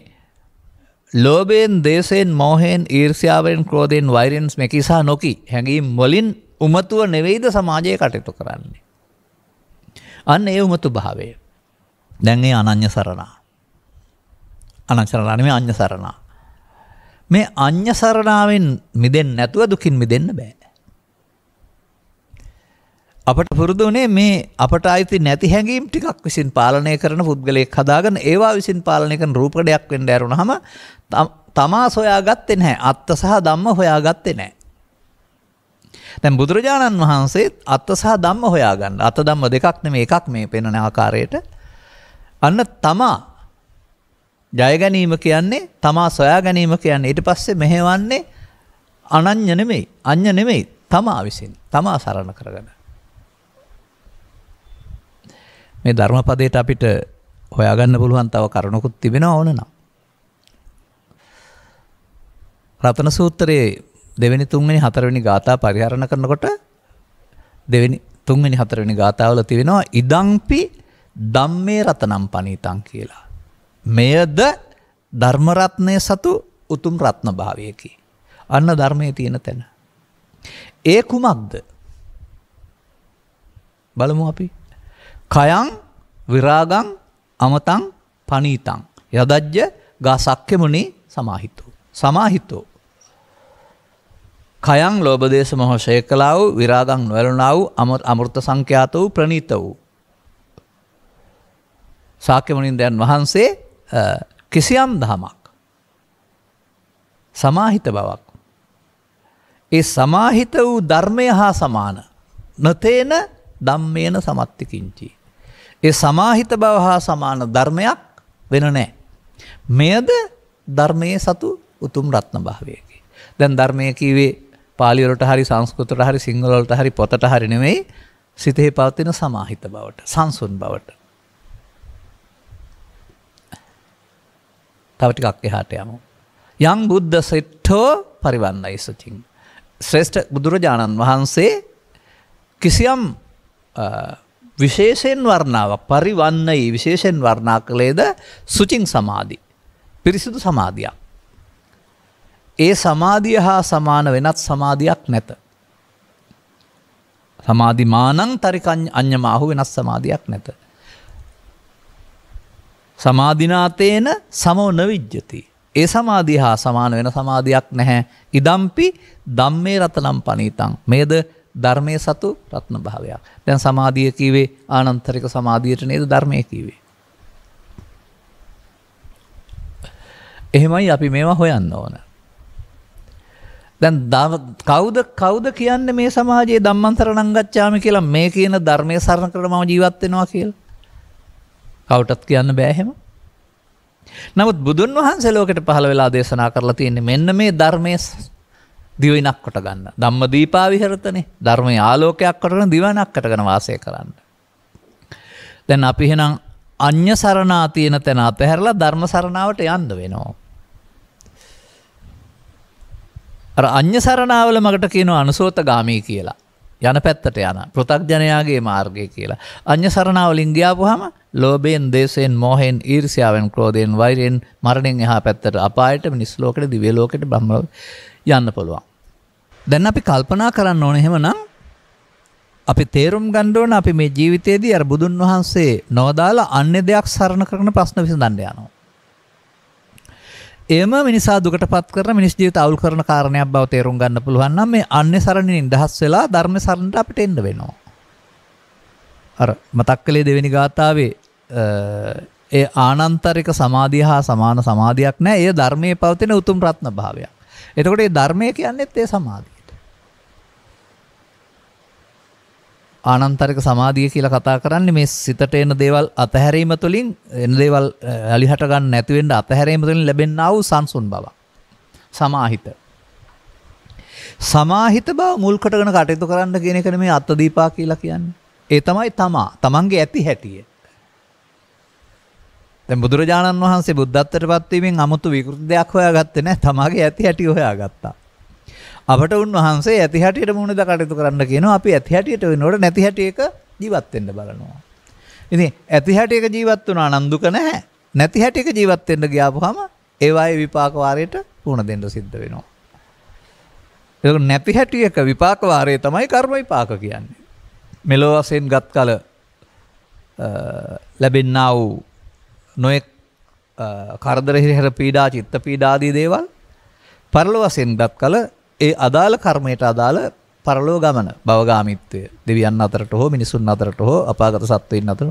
ලෝභයෙන්, දේශයෙන්, මෝහයෙන්, ඊර්ෂ්‍යාවෙන්, ක්‍රෝධයෙන්, වෛරයෙන් මේ කිසා නොකි හැඟීම් වලින් උමතුව නෙවෙයිද සමාජයේ කටයුතු කරන්නේ. අන්න ඒ උමතු භාවය. දැන් ඒ අනන්‍ය සරණා. අනන්‍ය සරණා නෙමෙයි අඤ්ඤ සරණා. මේ අඤ්ඤ සරණාවෙන් මිදෙන්නේ නැතුව දුකින් මිදෙන්න බෑ. අපට පුරුදුනේ මේ අපට ආйти නැති හැඟීම් ටිකක් විසින් පාලනය කරන පුද්ගලයෙක් හදාගෙන ඒවා විසින් පාලනය කරන රූපකඩයක් වෙන්න ඇරුණාම තමා සොයාගත්තේ නැහැ. අත්ත සහ ධම්ම හොයාගත්තේ නැහැ. දැන් බුදුරජාණන් වහන්සේ අත්ත සහ ධම්ම හොයාගන්න. අත්ත ධම්ම දෙකක් නෙමෙයි එකක් මේ පෙන්වන ආකාරයට. අන්න තමා ජය ගැනීම කියන්නේ තමා සොයා ගැනීම කියන්නේ ඊට පස්සේ මෙහෙවන්නේ අනන්‍ය නෙමෙයි, අඤ්ඤ නෙමෙයි, තමා විසින්. තමා සරණ කරගෙන. මේ ධර්මපදයට අපිට හොයාගන්න පුළුවන් තව කරුණකුත් තිබෙනවා ඕන නම්. රතන සූත්‍රයේ දෙවෙනි තුන්වෙනි හතරවෙනි ගාථා පරිහරණය කරනකොට දෙවෙනි තුන්වෙනි හතරවෙනි ගාථාවල තිබෙනවා ඉදංපි ධම්මේ රතනම් පනීතං කියලා. මෙයද ධර්ම රත්නය සතු උතුම් රත්න භාවයකි. අන්න ධර්මයේ තියෙන තැන. ඒ කුමක්ද? බලමු අපි. කයං විරාගං අමතං පනීතං යදජ්ජ ගාසක්්‍ය මුනි සමාහිතෝ. සමාහිතෝ. කයං ලෝභ දේශ මොහ ක්ෂය කළා වූ විරාගං නොවැළුණා වූ අමෘත සංඛ්‍යාත වූ ප්‍රණීත වූ ශාක්‍ය මුනින්දයන් වහන්සේ කිසියම් දහමක් සමාහිත බවක් ඒ සමාහිත වූ ධර්මය හා සමාන නතේන ධම්මේන සමත්ති කිංචි. ඒ සමාහිත බව හා සමාන ධර්මයක් වෙන නැහැ. මෙයද ධර්මයේ සතු උතුම් රත්න භාවයකි. දැන් ධර්මයේ කීවේ පාලි වලට හරි සංස්කෘත වලට හරි සිංහල වලට හරි පොතට හරි නෙමෙයි, සිතේ පවතින සමාහිත බවට, සංසුන් බවට. තව ටිකක් එහාට යමු. යං බුද්ධ සෙට්ඨෝ පරිවන්නයි සචින්. ශ්‍රේෂ්ඨ බුදුරජාණන් වහන්සේ කිසියම් විශේෂයෙන් වර්ණාවක් පරිවන්නයි විශේෂයෙන් වර්ණා කළේද සුචින් සමාධි. පිරිසිදු සමාධියක්. ඒ සමාධිය හා සමාන වෙනත් සමාධියක් නැත. සමාධිමානං තරිකඤ්ඤ අඤ්ඤමාහු වෙනස් සමාධියක් නැත. සමාධිනාතේන සමෝ නවිජ්ජති. ඒ සමාධිය හා සමාන වෙන සමාධියක් නැහැ. ඉදම්පි ධම්මේ රතනම් පනීතං. මේද ධර්මයේ සතු රත්න භාවයක්. දැන් සමාධිය කීවේ ආනන්තරික සමාධියට නේද ධර්මයේ කීවේ. එහෙමයි අපි මේවා හොයන්න ඕන. දැන් කවුද කියන්නේ මේ සමාජයේ ධම්මං ගච්ඡාමි කියලා මේ කියන ධර්මයේ සරණ කරලා මම ජීවත් වෙනවා කියලා? කවුටත් කියන්න බෑ එහෙම. නමුත් බුදුන් වහන්සේ ලෝකෙට පහළ වෙලා දේශනා කරලා තියෙන්නේ මෙන්න මේ ධර්මයේ දිවිනක් කොට ගන්න. ධම්මදීපා විහෙරතනේ. ධර්මයේ ආලෝකයක් කොටගෙන දිවණක් කොටගෙන වාසය කරන්න. දැන් අපි එහෙනම් අඤ්ඤ සරණා තියෙන තැන අතහැරලා ධර්ම සරණාවට යන්න වෙනවා. අර අඤ්ඤ සරණාවල මකට කියනවා අනුසෝතගාමී කියලා. යන පැත්තට යන පෘථග්ජනයාගේ මාර්ගය කියලා. අඤ්ඤ සරණාවලින් ගියාපුවාම ලෝභයෙන්, දේශයෙන්, මෝහයෙන්, ඊර්ෂ්‍යාවෙන්, ක්‍රෝධයෙන්, වෛරයෙන්, මරණයෙන් එහා පැත්තට අපායට, මිනිස් ලෝකෙට, දිව්‍ය ලෝකෙට, බ්‍රහ්ම ලෝකෙට යන්න පුළුවන්. දැන් අපි කල්පනා කරන්න ඕනේ එහෙමනම් අපි තේරුම් ගන්න ඕන අපි මේ ජීවිතයේදී අර බුදුන් වහන්සේ නොදාලා අන්‍ය දෙයක් සරණ කරන ප්‍රශ්න විසඳන්න යනවා. එයම මිනිසා දුකටපත් කරන මිනිස් ජීවිත අවුල් කරන කාරණයක් බව තේරුම් ගන්න පුළුවන් නම් මේ අන්‍ය සරණින් දහස් වෙලා ධර්ම සරණට අපිට එන්න වෙනවා. අර මතක් කළේ දෙවෙනි ගාථාවේ ඒ ආනන්තරික සමාධිය හා සමාන සමාධියක් නැහැ. ඒ ධර්මයේ පවතින උතුම් රත්න භාවයක්. එතකොට මේ ධර්මය කියන්නේත් ඒ සමාධියට. ආනන්තරික සමාධිය කියලා කතා කරන්නේ මේ සිතට එන දේවල් අතහැරීම තුළින් එන දේවල් අලිහට ගන්න නැති වෙන්න අතහැරීම තුළින් ලැබෙනා වූ සංසුන් බව. සමාහිත. සමාහිත බව මුල් කොටගෙන කටයුතු කරන්න කියන එක මේ අත්දීපා කියලා කියන්නේ. ඒ තමයි තමන්ගේ ඇති හැටිය. දැන් බුදුරජාණන් වහන්සේ බුද්ධත්වයට පත් වීමෙන් 아무තු විකෘති දෙයක් හොයාගත්තේ නැහැ. තමාගේ ඇති හැටි හොයාගත්තා. අපට උන්වහන්සේ ඇති හැටියට මුහුණ ද කටයුතු කරන්න කියනවා. අපි ඇති හැටියට වෙනකොට නැති හැටියක ජීවත් වෙන්න බලනවා. ඉතින් ඇති හැටියක ජීවත් වුණා නම් දුක නැහැ. නැති හැටියක ජීවත් වෙන්න ගියාපුවාම ඒ වායේ විපාක වාරයට මුහුණ දෙන්න සිද්ධ වෙනවා. ඒක නැති හැටියක විපාක වාරය තමයි කර්ම විපාක කියන්නේ. මෙලොව වශයෙන් ගත් කල ලැබෙන්නා වූ නොයෙක් කරදර හිරිහැර පීඩා චිත්ත පීඩා ආදී දේවල් පරලොව වශයෙන් ගත් කල ඒ අදාළ කර්මයට අදාළ පරලෝ ගමන භවගාමීත්වය දෙවියන් අතරට හෝ මිනිසුන් අතරට හෝ අපාගත සත්වයින් අතර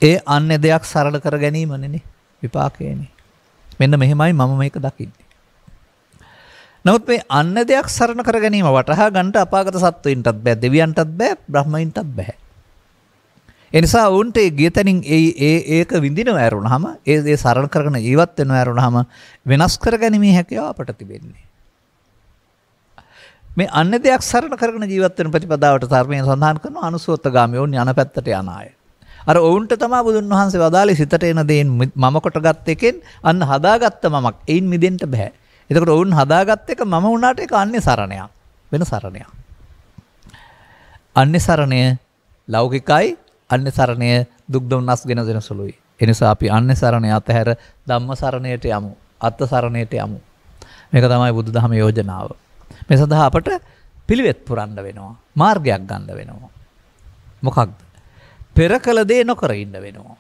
ඒ අන්‍ය දෙයක් සරල කර ගැනීමනේ විපාකයනේ. මෙන්න මෙහෙමයි මම මේක දකින්නේ. නමුත් මේ අන්‍ය දෙයක් සරණ කර ගැනීම වටහා ගන්නට අපාගත සත්වයින්ටත් බෑ, දෙවියන්ටත් බෑ, බ්‍රහ්මයින්ටත් බෑ. එනිසා උන්ට ගිය තැනින් ඒක විඳිනව ඇරුණාම ඒ සරණ කරගෙන ජීවත් වෙනව ඇරුණාම වෙනස් කරගැනීමේ හැකියාව අපට තිබෙන්නේ. මේ අන්‍ය දෙයක් සරණ කරගෙන ජීවත් වෙන ප්‍රතිපදාවට ධර්මයෙන් සඳහන් කරන අනුසෝතගාමී වුන් යන පැත්තට යන අය. අර ඔවුන්ට තමයි බුදුන් වහන්සේ වදාළේ සිතට එන දේන් මම කොටගත් එකෙන් අන්න හදාගත්ත මමක්. එයින් මිදෙන්න බෑ. එතකොට ඔවුන් හදාගත් එක මම වුණාට ඒක අන්‍ය සරණයක්. වෙන සරණයක්. අන්‍ය සරණය ලෞකිකයි, අන්‍ය සරණය දුක් දුම්නස් ගෙන දෙන සුළුයි. ඒ නිසා අපි අන්‍ය සරණය අතහැර ධම්ම සරණයට යමු. අත්ථ සරණයට යමු. මේක තමයි බුදුදහම යෝජනාව. මේ සඳහා අපට පිළිවෙත් පුරන්න වෙනවා. මාර්ගයක් ගන්න වෙනවා. මොකක්ද? පෙර කළ දේ නොකර ඉන්න වෙනවා.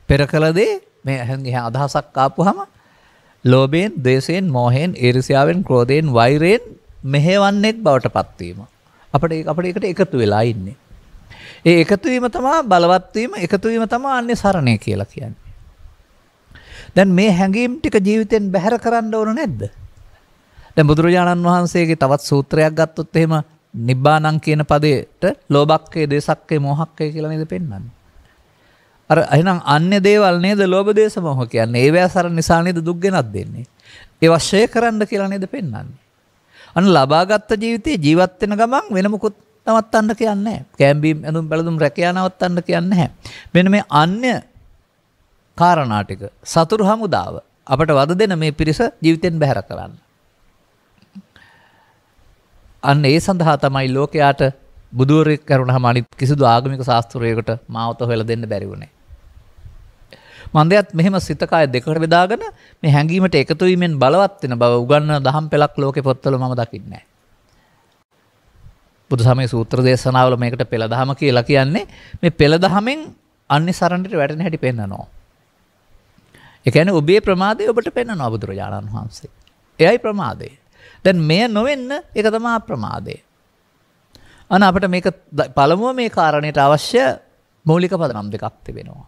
පෙර කළ දේ මේ අදහසක් ආපුවම ලෝභයෙන්, ද්වේෂයෙන්, මෝහයෙන්, ඊර්ෂ්‍යාවෙන්, ක්‍රෝධයෙන්, වෛරයෙන් මෙහෙවන්නේක් බවට පත්වීම. අපිට ඒකට එකතු වෙලා ඉන්නේ. ඒ එකතු වීම තමයි බලවත් වීම, එකතු වීම තමයි අන්නේ සරණය කියලා කියන්නේ. දැන් මේ හැඟීම් ටික ජීවිතෙන් බැහැර කරන්න ඕන නැද්ද? දැන් බුදුරජාණන් වහන්සේගේ තවත් සූත්‍රයක් ගත්තොත් එහෙම නිබ්බානං කියන පදයට ලෝභක්කේ, දේසක්කේ, මෝහක්කේ කියලා නේද පෙන්වන්නේ. අර එහෙනම් අන්‍ය දේවල් නේද ලෝභ, දේශ, මෝහ කියන්නේ. ඒවැ සරණ නිසා නේද දුක් ගෙනත් දෙන්නේ. ඒවා ෂේ කරන්න කියලා නේද පෙන්වන්නේ. අන්න ලබාගත් ජීවිතේ ජීවත් වෙන ගමන් වෙන මොකුත් නවත්තන්න කියන්නේ නැහැ. කැම්බීම් ඇඳුම් බැලඳුම් රැකියා නවත්තන්න කියන්නේ නැහැ. මෙන්න මේ අන්‍ය කාරණා ටික සතුරු හමුදාව අපට වද දෙන මේ පිරිස ජීවිතෙන් බැහැර කරන්න. අන්න ඒ සඳහා තමයි ලෝකයාට බුදුවරයෙක් කරුණාම අනිත් කිසිදු ආගමික ශාස්ත්‍රයකට මාවත හොයලා දෙන්න බැරි වුණේ. මන්දයත් මෙහෙම සිත කය දෙකට බෙදාගෙන මේ හැඟීමට එකතු වීමෙන් බලවත් වෙන බව උගන්වන දහම් පෙළක් ලෝකේ පොත්වල මම දකින්නේ නැහැ. බුදු සමය සූත්‍ර දේශනාවල මේකට පෙළ දහම කියලා කියන්නේ මේ පෙළ දහමෙන් අන්‍ය සරණට වැටෙන හැටි පෙන්නනවා. ඒ කියන්නේ ඔබේ ප්‍රමාදය ඔබට පෙන්නනවා බුදුරජාණන් වහන්සේ. එයයි ප්‍රමාදය. දැන් මෙය නොවෙන්න ඒක තමයි ප්‍රමාදය. අන අපිට මේක පළමුව මේ කාරණේට අවශ්‍ය මৌলিক පදනම් දෙකක් තිබෙනවා.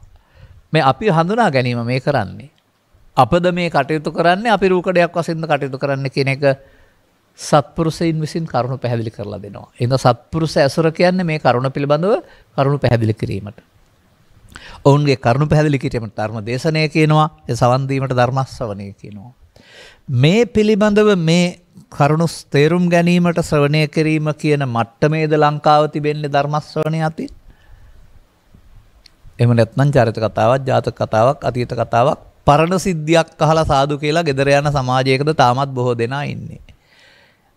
මේ අපි හඳුනා ගැනීම මේ කරන්නේ. අපද මේ කටයුතු කරන්නේ අපි රූකඩයක් වශයෙන්ද කටයුතු කරන්නේ කියන එක සත්පුරුෂයින් විසින් කරුණු පැහැදිලි කරලා දෙනවා. එහෙනම් සත්පුරුෂ ඇසුර කියන්නේ මේ කරුණ පිළිබඳව කරුණු පැහැදිලි කිරීමට. ඔවුන්ගේ කරුණු පැහැදිලි කිරීමට ධර්ම දේශනය කියනවා. ඒ සවන් දීමට ධර්ම ශ්‍රවණය කියනවා. මේ පිළිබඳව මේ කරුණු තේරුම් ගැනීමට ශ්‍රවණය කිරීම කියන මට්ටමේද ලංකාව තිබෙන්නේ ධර්ම ශ්‍රවණය අතින්? එහෙම නැත්නම් චරිත කතාවක්, ජාතක කතාවක්, අතීත කතාවක්, පරණ සිද්ධියක් අහලා සාදු කියලා ගෙදර යන සමාජයකද තාමත් බොහෝ දෙනා ඉන්නේ.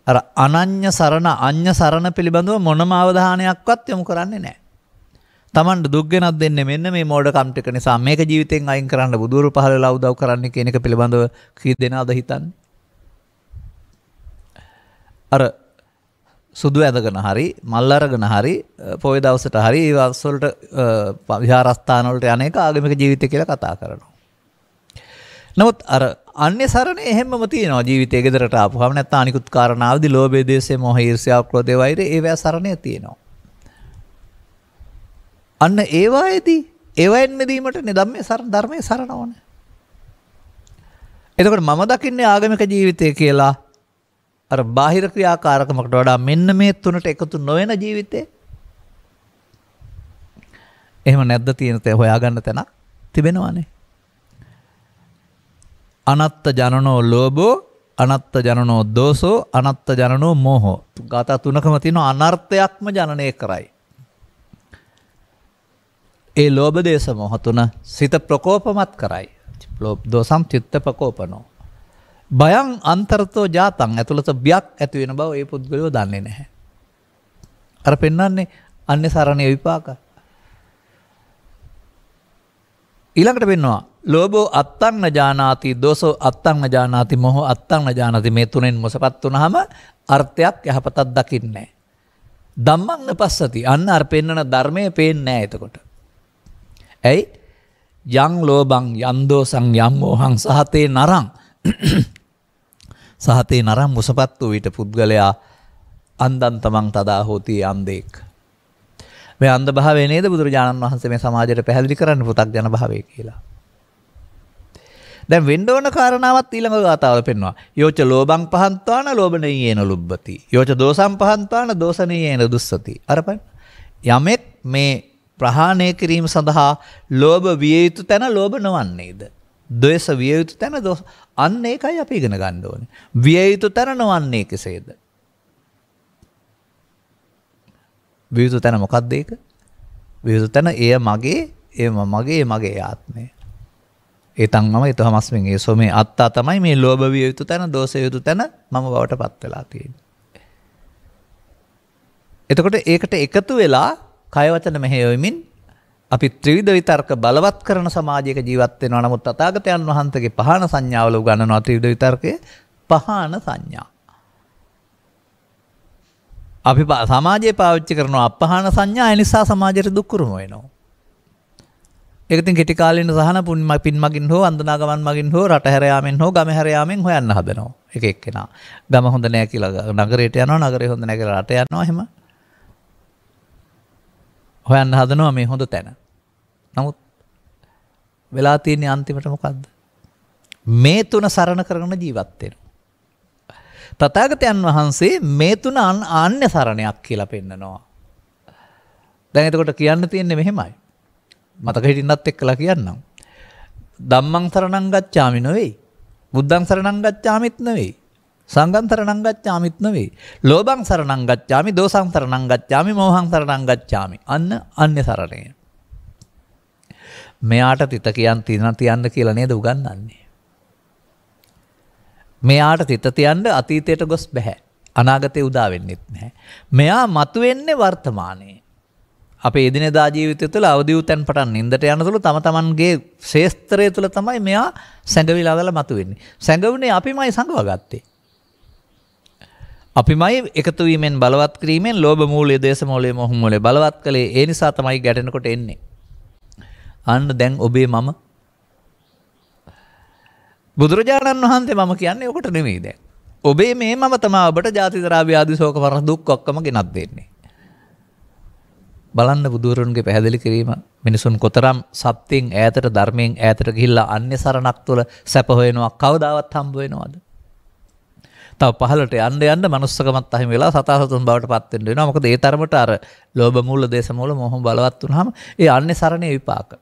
අර අනඤ්‍ය සරණ, අඤ්‍ය සරණ පිළිබඳව මොනම අවධානයක්වත් යොමු කරන්නේ නැහැ. Tamanට දුක් ගෙනත් දෙන්නේ මෙන්න මේ මෝඩකම් ටික නිසා. මේක ජීවිතෙන් අයින් කරන්න බුදුරු පහල වෙලා උදව් කරන්න කියන එක පිළිබඳව කී දෙනාද හිතන්නේ? අර සුදු ඇදගෙන හරි මල් අරගෙන හරි පොය දවසට හරි ඒ වස් වලට විහාරස්ථාන වලට යන එක ආගමික ජීවිතය කියලා කතා කරනවා. නමුත් අර අන්‍ය සරණේ එහෙමම තියෙනවා ජීවිතයේ ගෙදරට ආපුවම නැත්නම් අනිකුත් කාරණාවදී ලෝභය, දේශය, මොහ, ඊර්ෂ්‍යාව, ක්‍රෝධය, වෛරය ඒවැ සරණේ තියෙනවා. අන්න ඒවයින් මෙදීමටනේ ධර්මයේ සරණ ඕනේ. එතකොට මම දකින්නේ ආගමික ජීවිතය කියලා අර බාහිර ක්‍රියාකාරකමකට වඩා මෙන්න මේ තුනට එකතු නොවන ජීවිතේ. එහෙම නැද්ද තියෙන තේ හොයාගන්න තැනක් තිබෙනවානේ. අනත්ත ජනනෝ ලෝභෝ, අනත්ත ජනනෝ දෝසෝ, අනත්ත ජනනෝ මෝහෝ. ගාථා තුනකම තියෙන අනර්ථයක්ම ජනනය කරයි. ඒ ලෝභ දේශ මොහ තුන සිත ප්‍රකෝපමත් කරයි. ලෝභ දෝසම් චිත්ත ප්‍රකෝපනෝ. බයං අන්තරතෝ ජාතං ඇතුළත බයක් ඇති වෙන බව ඒ පුද්ගලයෝ දන්නේ නැහැ. අර පෙන්වන්නේ අන්‍ය සරණේ විපාක. ඊළඟට පෙන්වනවා ලෝභෝ අත්තං න ජානාති, දෝසෝ අත්තං න ජානාති, මොහෝ අත්තං න ජානාති. මේ තුනෙන් මොසපත් වුනහම අර්ථයක් යහපතක් දකින්නේ නැහැ. ධම්මං නපස්සති. අන්න අර පෙන්වන ධර්මයේ පේන්නේ නැහැ එතකොට. ඇයි? යං ලෝභං යං දෝසං යං මොහං සහතේ නරං සහතේ නරම් මුසපත් වූ විට පුද්ගලයා අන්දන් තමන් තදා හෝති අන්දෙක්. මේ අන්ධ භාවය නේද බුදුරජාණන් වහන්සේ මේ සමාජයට පැහැදිලි කරන්න පෘථග්ජන භාවය කියලා. දැන් වෙන්න ඕන කාරණාවත් ඊළඟ ගාථාවල පෙන්වනවා. යෝච ලෝභං පහන්තාන ලෝභනීයේන ලුබ්බති. යෝච දෝසං පහන්තාන දෝසනීයේන දුස්සති. අරපන් යමෙක් මේ ප්‍රහාණය කිරීම සඳහා ලෝභ විය යුතු තැන ලෝභ නොවන්නේද? ද්වේෂ විය යුතු තැන දෝෂ. අන්න ඒකයි අපි ඉගෙන ගන්න ඕනේ. විය යුතු තැන නොවන්නේ කෙසේද? විය යුතු තැන මොකක්ද ඒක? විය යුතු තැන එය මගේ, මගේ ආත්මය. ඒතන් මම ඊතමස්මින් ඒ සොමේ අත්තා තමයි මේ ලෝභ විය යුතු තැන, දෝෂ විය යුතු තැන මම බවට පත් වෙලා තියෙන්නේ. එතකොට ඒකට එකතු වෙලා කය වචන මෙහෙයවමින් අපි ත්‍රිවිධ විතර්ක බලවත් කරන සමාජයක ජීවත් වෙනවා. නමුත් තථාගතයන් වහන්සේගේ පහන සංඥාවල උගන්වනවා ත්‍රිවිධ විතර්කයේ පහන සංඥා. අපි සමාජයේ පාවිච්චි කරන අපහාන සංඥා ඒ නිසා සමාජයට දුක් කුරුම වෙනවා. ඒක ඉතින් කෙටි කාලින සහන පින් මගින් හෝ වන්දනා ගමන් මගින් හෝ රට හැර යාමෙන් හෝ ගම හැර යාමෙන් හොයන්න හදනවා. එක එක්කෙනා. ගම හොඳ නැහැ කියලා නගරයට යනවා, නගරේ හොඳ නැහැ කියලා රට යනවා එහෙම. හොයන්න හදනවා මේ හොඳ තැන. නමුත් වෙලා තියෙන්නේ අන්තිමට මොකද්ද? මේ තුන සරණ කරගෙන ජීවත් වෙනවා. තථාගතයන් වහන්සේ මේ තුන ආන්‍ය සරණයක් කියලා පෙන්නනවා. දැන් එතකොට කියන්න තියෙන්නේ මෙහෙමයි. මතක හිටින්නත් එක්කලා කියන්නම්. ධම්මං සරණං ගච්ඡාමි නෙවෙයි. බුද්ධං සරණං ගච්ඡාමිත් නෙවෙයි. සංඝං සරණං ගච්ඡාමිත් නෙවෙයි. ලෝභං සරණං ගච්ඡාමි, දෝසං සරණං ගච්ඡාමි, මෝහං සරණං ගච්ඡාමි. අන්න අන්‍ය සරණය. මෙයාට තිත තියන්න කියලා නේද උගන්වන්නේ. මෙයාට තිත තියන්න අතීතයට ගොස් බෑ. අනාගතේ උදා වෙන්නෙත් නැහැ. මෙයා මතුවෙන්නේ වර්තමානයේ. අපේ එදිනෙදා ජීවිතය තුළ අවදි වූ තැන් පටන් නින්දට යනතුළු තම තමන්ගේ ශේස්ත්‍රය තුළ තමයි මෙයා සැඟවිලා වල මතුවෙන්නේ. සැඟවුනේ අපිමයි සංගවගත්තේ. අපිමයි එකතු වීමෙන් බලවත් කිරීමෙන් ලෝභ මූලය, දේශ මූලය, මොහ මූලය බලවත් කළේ. ඒ නිසා තමයි ගැටෙනකොට එන්නේ. අන්න දැන් ඔබේ මම බුදුරජාණන් වහන්සේ මම කියන්නේ ඔකට නෙමෙයි දැන්. ඔබේ මේ මම තමයි ඔබට ජාති ජරා ව්‍යාධි ශෝක පරණ දුක් ඔක්කොම ගෙනත් දෙන්නේ. බලන්න බුදුරණගේ පැහැදිලි කිරීම මිනිසුන් කොතරම් සත්‍යයෙන් ඈතට ධර්මයෙන් ඈතට ගිහිල්ලා අන්‍ය සරණක් තුළ සැප හොයනවා කවදාවත් හම්බ වෙනවද? තව පහළට යන්න මනුස්සකමත් අහිමි වෙලා සතාසතුන් බවට පත් වෙන්න වෙනවා. මොකද ඒ තරමට අර ලෝභ මූල, දේශ මූල, මොහ බලවත් වුනහම ඒ අන්‍ය සරණේ විපාක.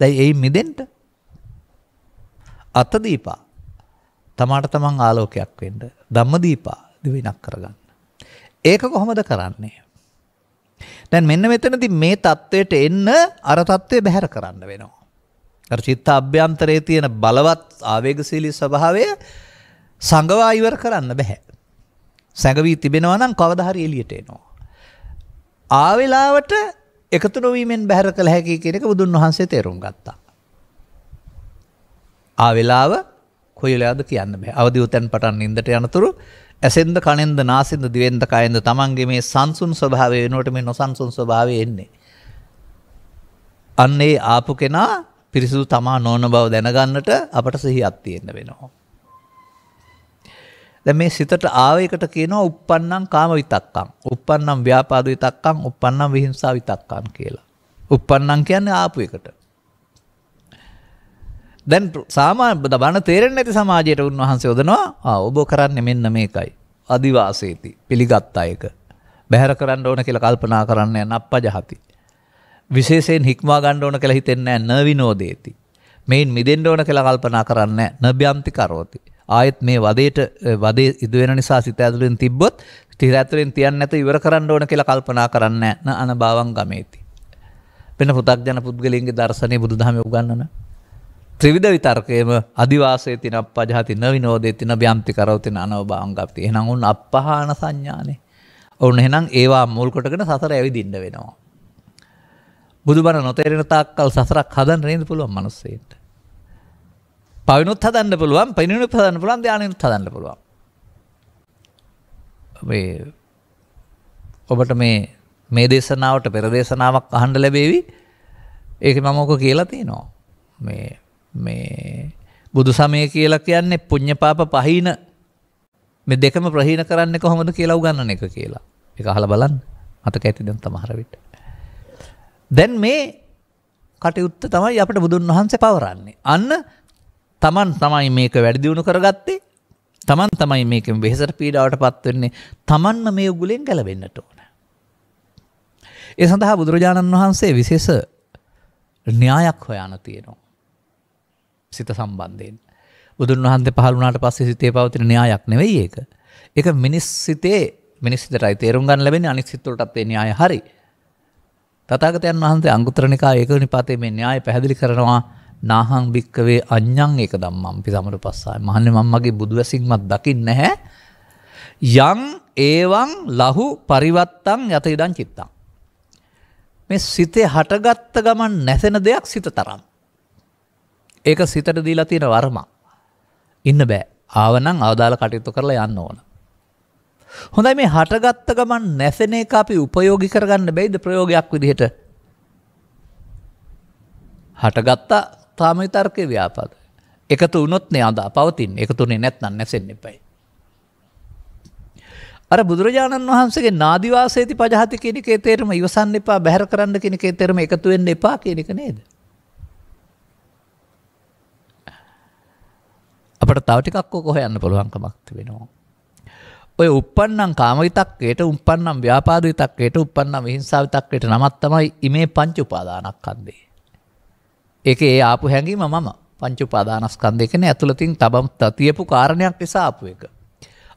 දැන් ඒ මිදෙන්න අතදීපා තමාට තමන් ආලෝකයක් වෙන්න. ධම්මදීපා දිවිනක් කරගන්න. ඒක කොහොමද කරන්නේ? දැන් මෙන්න මෙතනදී මේ தത്വයට එන්න අර தത്വය බැහැර කරන්න වෙනවා. අර චිත්ත අභ්‍යන්තරයේ තියෙන බලවත් ආවේගශීලී ස්වභාවය සංගවා ඉවර කරන්න බෑ. සංගවි තිබෙනවා නම් කවදා හරි එළියට එනවා. ආවෙලාවට එකතු නොවීමෙන් බැහැර කළ හැකි කියන එක බුදුන් වහන්සේ තේරුම් ගත්තා. ආවෙලාව කොයි වෙලාවද කියන්න බෑ. අවදි උතෙන් පටන් නින්දට යනතුරු ඇසෙන්ද කනෙන්ද නාසෙන්ද දිවෙන්ද කයෙන්ද තමන්ගේ මේ සංසුන් ස්වභාවය වෙනුවට මේ නොසන්සුන් ස්වභාවය එන්නේ. අන්න ඒ ආපු කෙනා පිරිසුදු තමා නොවන බව දැනගන්නට අපට සිහියක් තියෙන්න වෙනවා. දැන් මේ සිතට ආව එකට කියනවා uppannam kama vitakkan, uppannam ව්‍යාපාද විතක්කම්, uppannam විහිංසා විතක්කම් කියලා. uppannam කියන්නේ ආපු එකට. දැන් සාමාන්‍ය බණ තේරෙන්නේ නැති සමාජයට උන්වහන්සේ යොදනවා ඔබ කරන්නේ මෙන්න මේකයි. අදිවාසීති පිළිගත්ත එක. බැහැර කරන්න ඕන කියලා කල්පනා කරන්නේ නප්පජහති. විශේෂයෙන් හික්මවා ගන්න ඕන කියලා හිතෙන්නේ නැහැ න විනෝදේති. මේන් මිදෙන්න ඕන කියලා කල්පනා කරන්නේ නැහැ න බ්‍යන්ති කරෝති. ආයෙත් මේ වදේ ඉදු වෙන නිසා සිත ඇතුලෙන් තිබ්බොත් සිත ඇතුලෙන් තියන්නේ නැත ඉවර කරන්න ඕන කියලා කල්පනා කරන්නේ නැහැ න අනභවං ගමේති. වෙන පු탁ජන පුද්ගලයන්ගේ දර්ශනේ බුදුදහමේ උගන්වන ත්‍රිවිධ විතර්කයේම අදිවාසේති නප්පජහති න විනෝදේති න බ්‍යන්ති කරෝති න අනභවං ගප්ති. එහෙනම් උන් අපහාන සංඥානේ. ඔවුන් එහෙනම් ඒවා මුල් කොටගෙන සසර ඇවිදින්න වෙනවා. බුදුබණ නොතේරෙන තාක්කල් සසරක් හදන්න නේද පුළුවන් මිනිස්සෙන්ට. පවිනුත් හදන්න පුළුවන්, පිනිනුත් හදන්න පුළුවන්, ධානයනුත් හදන්න පුළුවන්. ඔබට මේ දේශනාවට පෙර දේශනාවක් අහන්න ලැබෙවි. ඒක මම ඔක කියලා තියෙනවා. මේ බුදු සමය කියලා කියන්නේ පුණ්‍ය පාප පහින මේ දෙකම ප්‍රහීන කරන්නේ කොහොමද කියලා උගන්වන එක කියලා. ඒක අහලා බලන්න. මතක ඇති දැන් තමහර විට. දැන් මේ කටයුත්ත තමයි අපිට බුදුන් වහන්සේ පවරන්නේ. අන්න තමන් තමයි මේක වැඩි දියුණු කරගත්තේ. තමන් තමයි මේකෙන් වෙහෙසට පීඩාවට පත් වෙන්නේ. තමන්ම මේ උගුලෙන් ගැලවෙන්නට ඕන. ඒ සඳහා බුදුරජාණන් වහන්සේ විශේෂ න්‍යායක් හොයන තියෙනවා. සිත සම්බන්ධයෙන්. බුදුන් වහන්සේ පහළ වුණාට පස්සේ සිතේ පවතින න්‍යායක් නෙවෙයි ඒක. ඒක මිනිස් සිතටයි තේරුම් ගන්න ලැබෙන්නේ අනිත් සිත් වලටත් ඒ න්‍යාය හරි. තථාගතයන් වහන්සේ අංගුත්තර නිකායේ ඒක නිපාතේ මේ න්‍යාය පැහැදිලි කරනවා නාහං භික්කවේ අඤ්ඤං ඒක ධම්මං පිසමරුපස්සාය. මහන්නේ මම මගේ බුදු වැසින්වත් දකින්නේ නැහැ. යං ඒවං ලහු පරිවත්තං යත ඉදං චිත්තං. මේ සිතේ හටගත්ත ගමන් නැසෙන දෙයක් සිත තරම්. ඒක සිතට දීලා තියෙන වර්ම. ඉන්න බෑ. ආවනම් අවදාල කටයුතු කරලා යන්න ඕන. හොඳයි මේ හටගත්ත ගමන් නැසෙන එක අපි උපයෝගී කරගන්න බැයිද ප්‍රයෝගයක් විදිහට? හටගත්තා තාම විතර්කේ ව්‍යාපාද. එකතු වුණොත් නේ අද පවතින්නේ. එකතුනේ නැත්නම් නැසෙන්න එපයි. අර බුදුරජාණන් වහන්සේගේ නාදිවාසේති පජහති කියන එකේ තේරුම ඉවසන්න එපා බැහැර කරන්න කියන එකේ තේරුම එකතු වෙන්න එපා කියන එක නේද? අපිට තව ටිකක් ඕක හොයන්න පුළුවන්කමක් තිබෙනවා. ඔය uppannam කාම විතක්කේට uppannam ව්‍යාපාද විතක්කේට uppannam විහිංසාව විතක්කේට නමක් තමයි ඉමේ පංච උපාදානස්කන්ධේ. ඒකේ ඒ ආපු හැඟීම මම පංච උපාදානස්කන්ධය කියන්නේ ඇතුළතින් තියපු කාරණයක් නිසා ආපු එක.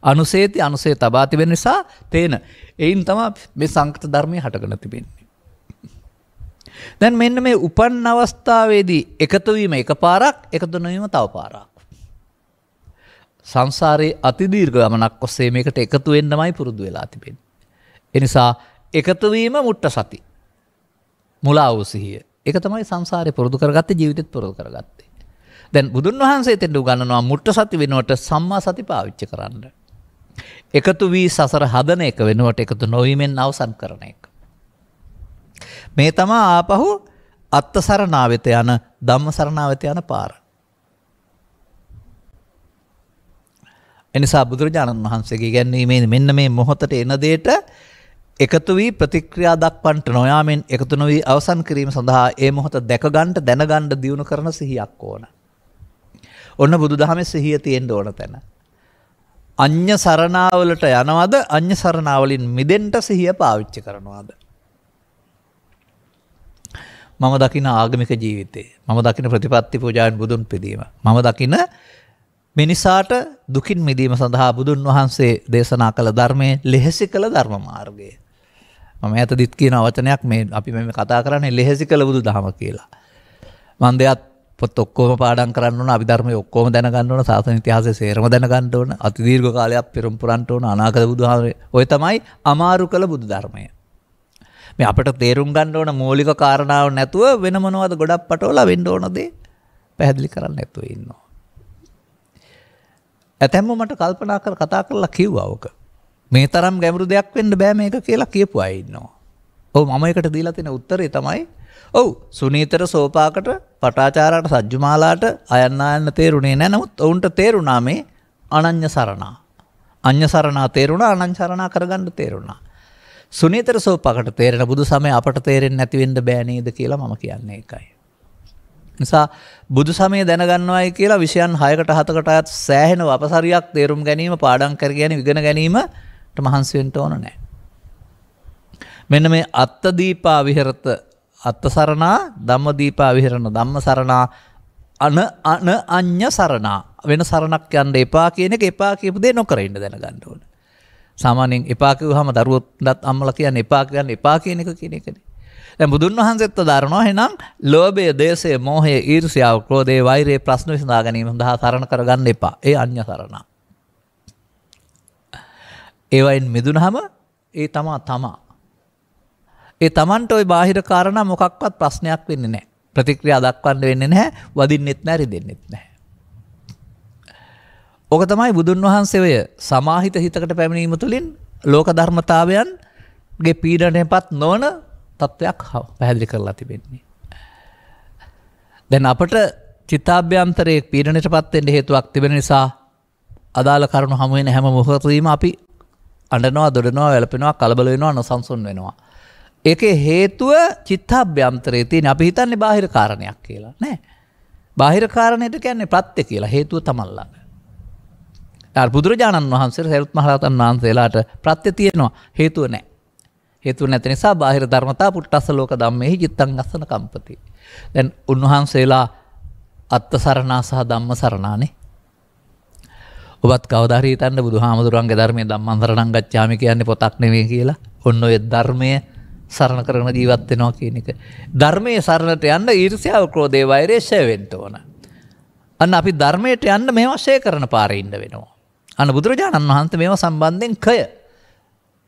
අනුසේති අනුසේ තබා තිබෙන නිසා තේන. එයින් තමයි මේ සංකත ධර්මයේ හටගෙන තිබෙන්නේ. දැන් මෙන්න මේ උපන් අවස්ථාවේදී එකතු වීම එකපාරක් එකතු නොවීම තව පාරක්. සංසාරේ අතිදීර්ඝ ගමනක් ඔස්සේ මේකට එකතු වෙන්නමයි පුරුදු වෙලා තිබෙන්නේ. ඒ නිසා එකතු වීම මුට්ට සති. මුලා වූ සිහිය. ඒක තමයි සංසාරේ පුරුදු කරගත්තේ ජීවිතෙත් පුරුදු කරගත්තේ. දැන් බුදුන් වහන්සේ දෙන්න උගන්වනවා මුට්ට සති වෙනුවට සම්මා සති පාවිච්චි කරන්න. එකතු වී සසර හදන එක වෙනුවට එකතු නොවීමෙන් අවසන් කරන එක. මේ තමයි ආපහු අත්ත සරණාවෙත යන ධම්ම සරණාවෙත යන පාර. එනිසා බුදුරජාණන් වහන්සේගේ ඉගැන්වීමේ මෙන්න මේ මොහොතට එන දෙයට එකතු වී ප්‍රතික්‍රියා දක්වන්නට නොයාමෙන් එකතු නොවී අවසන් කිරීම සඳහා ඒ මොහොත දැක ගන්න දැනගන්න දියුණු කරන සිහියක් ඕන. ඔන්න බුදුදහමේ සිහිය තියෙන්න ඕන තැන. අඤ්ඤ සරණාවලට යනවද අඤ්ඤ සරණාවලින් මිදෙන්න සිහිය පාවිච්චි කරනවද? මම දකින ආගමික ජීවිතේ මම දකින ප්‍රතිපත්ති පූජාවෙන් බුදුන් පිදීම මම දකින මිනිසාට දුකින් මිදීම සඳහා බුදුන් වහන්සේ දේශනා කළ ධර්මයේ ලෙහෙසි කළ ධර්ම මාර්ගය. මම ඈතදිත් කියන වචනයක් මේ අපි මේ කතා කරන්නේ ලෙහෙසි කළ බුදු දහම කියලා. මම දෙයක් පොත් ඔක්කොම පාඩම් කරන්න ඕන, අභිධර්මයේ ඔක්කොම දැනගන්න ඕන, සාසන ඉතිහාසයේ සේරම දැනගන්න ඕන, අති දීර්ඝ කාලයක් පෙරම් පුරන්න ඕන, අනාගත බුදුහාමරේ. ඔය තමයි අමාරු කළ බුදු ධර්මය. මේ අපිට තේරුම් ගන්න ඕන මූලික කාරණාව නැතුව වෙන මොනවද ගොඩක් පටවලා වෙන්න ඕන දේ පැහැදිලි කරන්න නැතුව ඉන්නවා. ඇතැම්ම මට කල්පනා කර කතා කරලා කිව්වා ඔක. මේ තරම් ගැඹුරු දෙයක් වෙන්න බෑ මේක කියලා කියපු අය ඉන්නවා. ඔව් මම ඒකට දීලා තියෙන උත්තරේ තමයි ඔව් සුනීතර සෝපාකට පටාචාරාට සජ්ජුමාලාට අයන්න ආයන්න තේරුණේ නැහැ. නමුත් ඔවුන්ට තේරුණා මේ අනඤ්‍ය සරණා. අඤ්ඤ සරණා තේරුණා අනඤ්‍ය සරණා කරගන්න තේරුණා. සුනීතර සෝපාකට තේරෙන බුදු සමය අපට තේරෙන්නේ නැති වෙන්න බෑ නේද කියලා මම කියන්නේ ඒකයි. නිසා බුදු සමය දැනගන්නවයි කියලා විෂයන් 6කට 7කට අයත් සෑහෙන වපසරියක් තේරුම් ගැනීම පාඩම් කර ගැනීම ඉගෙන ගැනීමට මහන්සි වෙන්න ඕන නැහැ. මෙන්න මේ අත්ත දීපා විහෙරත අත්ත සරණා ධම්ම දීපා විහෙරණ ධම්ම සරණා අන අඤ්ඤ සරණා වෙන සරණක් යන්න එපා කියන එක එපා කියපු දේ නොකර ඉන්න දැනගන්න ඕන. සාමාන්‍යයෙන් එපා කිව්වහම දරුවොත් අම්මලා කියන්නේ එපා කියන්නේ එපා කියන එක කියන එකනේ. දැන් බුදුන් වහන්සේත් දාරනවා එහෙනම් ලෝභය, දේශය, මෝහය, ඊර්ෂ්‍යාව, ක්‍රෝධය, වෛරය ප්‍රශ්න විසඳා ගැනීම සඳහා සරණ කරගන්න එපා. ඒ අඤ්ඤ සරණ. ඒ වයින් මිදුනහම ඒ තමා. ඒ තමන්ට ওই බාහිර කාරණා මොකක්වත් ප්‍රශ්නයක් වෙන්නේ නැහැ. ප්‍රතික්‍රියා දක්වන්න වෙන්නේ නැහැ, වදින්නෙත් නැහැ, රිදෙන්නෙත් නැහැ. ඕක තමයි බුදුන් වහන්සේ ඔය සමාහිත හිතකට පැමිණීම තුළින් ලෝක ධර්මතාවයන්ගේ පීඩණයටපත් නොවන තත්වයක් පැහැදිලි කරලා තිබෙන්නේ. දැන් අපට චිත්තාභ්‍යන්තරයේ පීඩණයටපත් වෙන්න හේතුවක් තිබෙන නිසා අදාළ කරුණු හමු වෙන හැම මොහොතකදීම අපි අඬනවා, දොඩනවා, වැළපෙනවා, කලබල වෙනවා, නොසන්සුන් වෙනවා. ඒකේ හේතුව චිත්තාභ්‍යන්තරයේ තියෙන අපි හිතන්නේ බාහිර කාරණයක් කියලා. නෑ. බාහිර කාරණයට කියන්නේ ප්‍රත්‍ය කියලා. හේතුව තමන් ළඟ. බුදුරජාණන් වහන්සේ සරියුත් මහ රහතන් වහන්සේලාට ප්‍රත්‍ය තියෙනවා, හේතුව නැහැ. හේතු නැති නිසා බාහිර ධර්මතා පුට්ටස්ස ලෝක ධම්මෙහි චිත්තං අස්සන කම්පති. දැන් උන්වහන්සේලා අත්ත සරණා සහ ධම්ම සරණානේ. ඔබත් කවදා හරි හිතන්න බුදුහාමුදුරන්ගේ ධර්මයේ ධම්මං සරණං ගච්ඡාමි කියන්නේ පොතක් නෙවෙයි කියලා. ඔන්න ඔය ධර්මයේ සරණ කරන ජීවත් වෙනවා කියන එක. ධර්මයේ සරණට යන්න ඊර්ෂ්‍යාව, ක්‍රෝධය, වෛරය ෂය වෙන්න ඕන. අන්න අපි ධර්මයට යන්න මේවා ෂය කරන පාරේ ඉන්න වෙනවා. අන්න බුදුරජාණන් වහන්සේ මේවා සම්බන්ධයෙන් කය